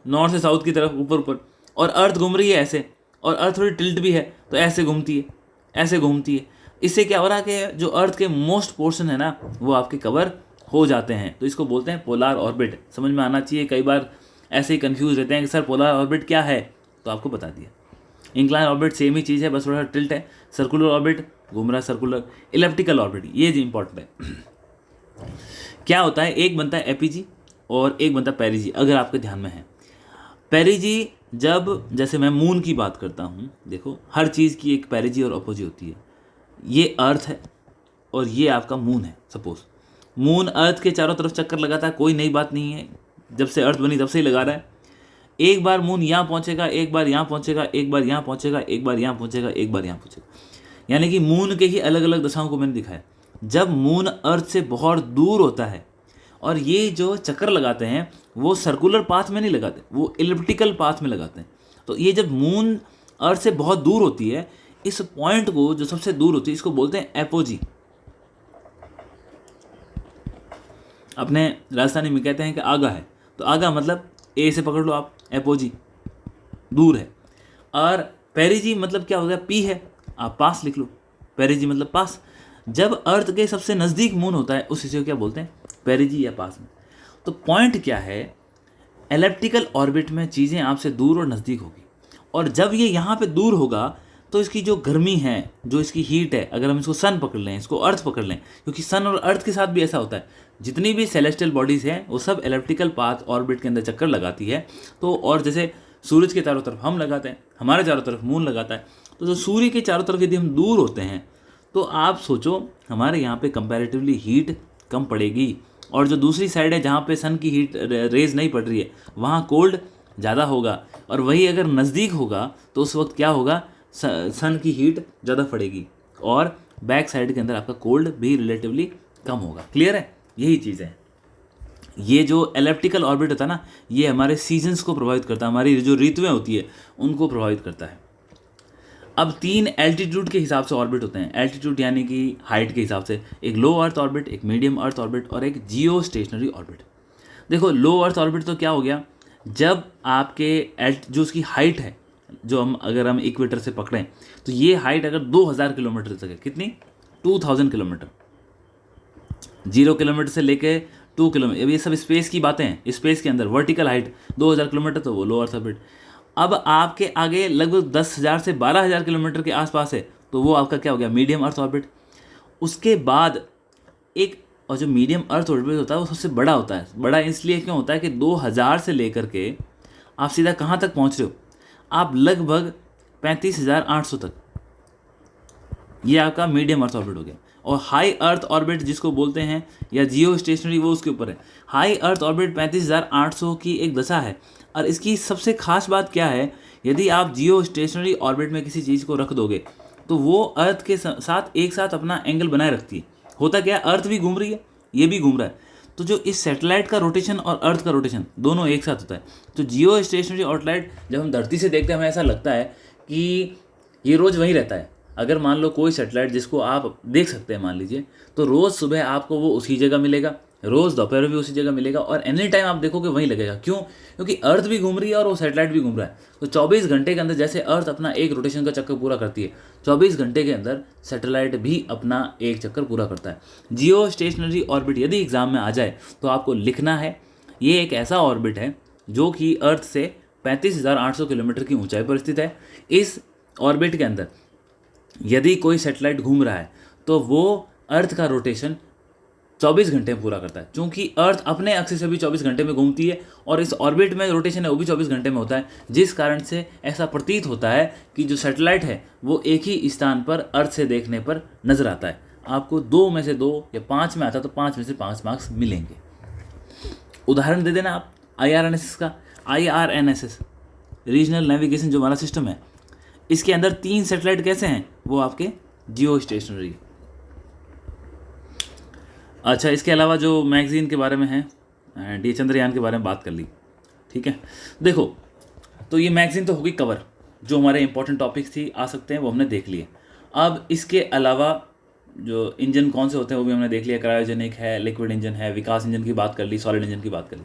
नॉर्थ से साउथ की तरफ ऊपर ऊपर, और अर्थ घूम रही है ऐसे, और अर्थ थोड़ी टिल्ट भी है तो ऐसे घूमती है, ऐसे घूमती है। इससे क्या हो रहा है कि जो अर्थ के मोस्ट पोर्शन है ना वो आपके कवर हो जाते हैं, तो इसको बोलते हैं पोलर ऑर्बिट। समझ में आना चाहिए, कई बार ऐसे ही कंफ्यूज रहते हैं कि सर पोलर ऑर्बिट क्या है, तो आपको बता दिया। इंक्लाइन ऑर्बिट सेम ही चीज़ है, बस थोड़ा टिल्ट है। सर्कुलर ऑर्बिट घूम रहा, सर्कुलर। इलिप्टिकल ऑर्बिट, ये जो इंपॉर्टेंट है, क्या होता है, एक बनता है एपीजी और एक बनता है पेरिजी, अगर आपके ध्यान में है। पेरिजी जब, जैसे मैं मून की बात करता हूँ, देखो हर चीज़ की एक पेरिजी और अपोजी होती है। ये अर्थ है और ये आपका मून है। सपोज मून अर्थ के चारों तरफ चक्कर लगाता है, कोई नई बात नहीं है, जब से अर्थ बनी तब से ही लगा रहा है। एक बार मून यहाँ पहुँचेगा, एक बार यहाँ पहुँचेगा, एक बार यहाँ पहुँचेगा, एक बार यहाँ पहुँचेगा, एक बार यहाँ पहुँचेगा। यानी कि मून के ही अलग अलग दशाओं को मैंने दिखाया। जब मून अर्थ से बहुत दूर होता है, और ये जो चक्कर लगाते हैं वो सर्कुलर पाथ में नहीं लगाते, वो एलिप्टिकल पाथ में लगाते हैं। तो ये जब मून अर्थ से बहुत दूर होती है, इस पॉइंट को जो सबसे दूर होती है इसको बोलते हैं एपोजी। अपने राजस्थानी में कहते हैं कि आगा है, तो आगा मतलब ए से पकड़ लो आप, एपोजी दूर है। और पेरिजी मतलब क्या हो गया, पी है, आप पास लिख लो, पेरिजी मतलब पास। जब अर्थ के सबसे नज़दीक मून होता है उस हिस्से को क्या बोलते हैं, पेरिजी या पास में। तो पॉइंट क्या है, एलिप्टिकल ऑर्बिट में चीज़ें आपसे दूर और नज़दीक होगी, और जब ये यहाँ पे दूर होगा तो इसकी जो गर्मी है, जो इसकी हीट है, अगर हम इसको सन पकड़ लें, इसको अर्थ पकड़ लें, क्योंकि सन और अर्थ के साथ भी ऐसा होता है, जितनी भी सेलेस्टियल बॉडीज़ हैं वो सब एलिप्टिकल पाथ ऑर्बिट के अंदर चक्कर लगाती है। तो और जैसे सूरज के चारों तरफ हम लगाते हैं, हमारे चारों तरफ मून लगाता है, तो जो सूर्य के चारों तरफ यदि हम दूर होते हैं तो आप सोचो हमारे यहाँ पे कंपैरेटिवली हीट कम पड़ेगी, और जो दूसरी साइड है जहाँ पे सन की हीट रेज नहीं पड़ रही है वहाँ कोल्ड ज़्यादा होगा। और वही अगर नज़दीक होगा तो उस वक्त क्या होगा, सन की हीट ज़्यादा पड़ेगी, और बैक साइड के अंदर आपका कोल्ड भी रिलेटिवली कम होगा। क्लियर है, यही चीज़ है। ये जो एलिप्टिकल ऑर्बिट होता है ना, ये हमारे सीजन्स को प्रभावित करता है, हमारी जो ऋतुएं होती है उनको प्रभावित करता है। अब 3 एल्टीट्यूड के हिसाब से ऑर्बिट होते हैं। एल्टीट्यूड यानी कि हाइट के हिसाब से, एक लो अर्थ ऑर्बिट, एक मीडियम अर्थ ऑर्बिट और एक जियो स्टेशनरी ऑर्बिट। देखो लो अर्थ ऑर्बिट तो क्या हो गया, जब आपके जो उसकी हाइट है, जो अगर हम इक्वेटर से पकड़ें तो ये हाइट अगर 2000 किलोमीटर तक है, कितनी, 2000 किलोमीटर, 0 किलोमीटर से लेके 2 किलोमीटर, ये सब स्पेस की बातें हैं। स्पेस के अंदर वर्टिकल हाइट 2000 किलोमीटर, तो वो लो अर्थ ऑर्बिट। अब आपके आगे लगभग 10,000 से 12,000 किलोमीटर के आसपास है, तो वो आपका क्या हो गया, मीडियम अर्थ ऑर्बिट। उसके बाद एक, और जो मीडियम अर्थ ऑर्बिट होता है वो सबसे बड़ा होता है। बड़ा इसलिए क्यों होता है कि 2000 से लेकर के आप सीधा कहाँ तक पहुँच रहे हो, आप लगभग 35,800 तक, ये आपका मीडियम अर्थ ऑर्बिट हो गया। और हाई अर्थ ऑर्बिट जिसको बोलते हैं, या जियो स्टेशनरी, वो उसके ऊपर है। हाई अर्थ ऑर्बिट 35,800 की एक दशा है, और इसकी सबसे खास बात क्या है, यदि आप जियो स्टेशनरी ऑर्बिट में किसी चीज़ को रख दोगे तो वो अर्थ के साथ एक साथ अपना एंगल बनाए रखती है। होता क्या है, अर्थ भी घूम रही है, ये भी घूम रहा है, तो जो इस सैटेलाइट का रोटेशन और अर्थ का रोटेशन दोनों एक साथ होता है। तो जियो स्टेशनरी ऑर्बिट जब हम धरती से देखते हैं हमें ऐसा लगता है कि ये रोज़ वहीं रहता है। अगर मान लो कोई सैटेलाइट जिसको आप देख सकते हैं मान लीजिए, तो रोज़ सुबह आपको वो उसी जगह मिलेगा, रोज़ दोपहर में भी उसी जगह मिलेगा, और एनी टाइम आप देखोगे वहीं लगेगा। क्यों, क्योंकि अर्थ भी घूम रही है और वो सैटेलाइट भी घूम रहा है। तो 24 घंटे के अंदर जैसे अर्थ अपना एक रोटेशन का चक्कर पूरा करती है, 24 घंटे के अंदर सैटेलाइट भी अपना एक चक्कर पूरा करता है। जियो स्टेशनरी ऑर्बिट यदि एग्जाम में आ जाए तो आपको लिखना है, ये एक ऐसा ऑर्बिट है जो कि अर्थ से 35,800 किलोमीटर की ऊंचाई पर स्थित है। इस ऑर्बिट के अंदर यदि कोई सैटेलाइट घूम रहा है तो वो अर्थ का रोटेशन 24 घंटे में पूरा करता है। क्योंकि अर्थ अपने एक्सिस से भी 24 घंटे में घूमती है, और इस ऑर्बिट में रोटेशन है वो भी 24 घंटे में होता है, जिस कारण से ऐसा प्रतीत होता है कि जो सैटेलाइट है वो एक ही स्थान पर अर्थ से देखने पर नजर आता है। आपको 2 में से 2 या 5 में आता तो 5 में से 5 मार्क्स मिलेंगे। उदाहरण दे देना आप IRNSS का। IRNSS रीजनल नेविगेशन जो हमारा सिस्टम है, इसके अंदर 3 सैटेलाइट कैसे हैं, वो आपके जियो स्टेशनरी। अच्छा, इसके अलावा जो मैगज़ीन के बारे में है, डी चंद्रयान के बारे में बात कर ली, ठीक है। देखो, तो ये मैगज़ीन तो होगी कवर, जो हमारे इंपॉर्टेंट टॉपिक्स थी आ सकते हैं वो हमने देख लिए। अब इसके अलावा जो इंजन कौन से होते हैं वो भी हमने देख लिया, क्रायोजेनिक है, लिक्विड इंजन है, विकास इंजन की बात कर ली, सॉलिड इंजन की बात कर ली।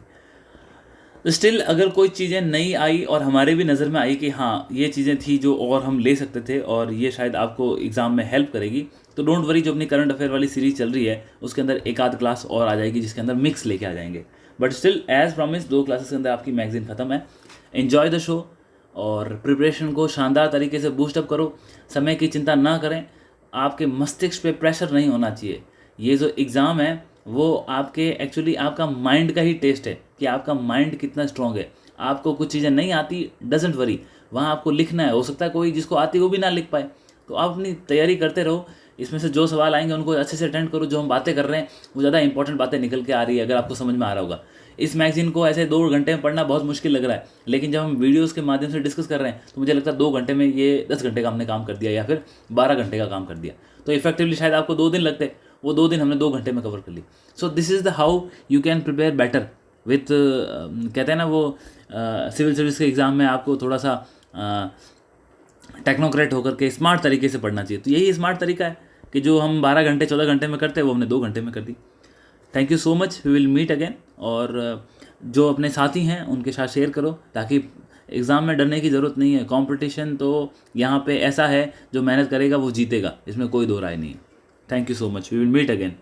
तो स्टिल अगर कोई चीज़ें नई आई और हमारे भी नज़र में आई कि हाँ ये चीज़ें थी जो और हम ले सकते थे और ये शायद आपको एग्ज़ाम में हेल्प करेगी, तो डोंट वरी, जो अपनी करंट अफेयर वाली सीरीज़ चल रही है उसके अंदर एक आध क्लास और आ जाएगी जिसके अंदर मिक्स लेके आ जाएंगे। But still as promise 2 classes के अंदर आपकी मैगज़ीन ख़त्म है। एन्जॉय द शो और प्रिपरेशन को शानदार तरीके से बूस्टअप करो। समय की चिंता ना करें, आपके मस्तिष्क पे प्रेशर नहीं होना चाहिए। ये जो एग्ज़ाम है वो आपके एक्चुअली आपका माइंड का ही टेस्ट है कि आपका माइंड कितना स्ट्रॉन्ग है। आपको कुछ चीज़ें नहीं आती, डजेंट वरी, वहाँ आपको लिखना है। हो सकता है कोई जिसको आती वो भी ना लिख पाए, तो आप अपनी तैयारी करते रहो इसमें से जो सवाल आएंगे उनको अच्छे से अटेंड करो, जो हम बातें कर रहे हैं वो ज़्यादा इंपॉर्टेंट बातें निकल के आ रही है, अगर आपको समझ में आ रहा होगा। इस मैगजीन को ऐसे 2 घंटे में पढ़ना बहुत मुश्किल लग रहा है, लेकिन जब हम वीडियोस के माध्यम से डिस्कस कर रहे हैं तो मुझे लगता है 2 घंटे में ये 10 घंटे का हमने काम कर दिया, या फिर 12 घंटे का काम कर दिया। तो इफेक्टिवली शायद आपको 2 दिन लगते, वो 2 दिन हमने 2 घंटे में कवर कर ली। So this is the how you can prepare better with, कहते हैं ना वो सिविल सर्विस के एग्ज़ाम में आपको थोड़ा सा टेक्नोक्रेट होकर के स्मार्ट तरीके से पढ़ना चाहिए। तो यही स्मार्ट तरीका है कि जो हम 12 घंटे 14 घंटे में करते हैं वो हमने 2 घंटे में कर दी। Thank you so much, we will meet again. और जो अपने साथी हैं उनके साथ शेयर करो, ताकि एग्ज़ाम में डरने की ज़रूरत नहीं है। कंपटीशन तो यहाँ पे ऐसा है, जो मेहनत करेगा वो जीतेगा, इसमें कोई दो राय नहीं है। Thank you so much, we will meet again.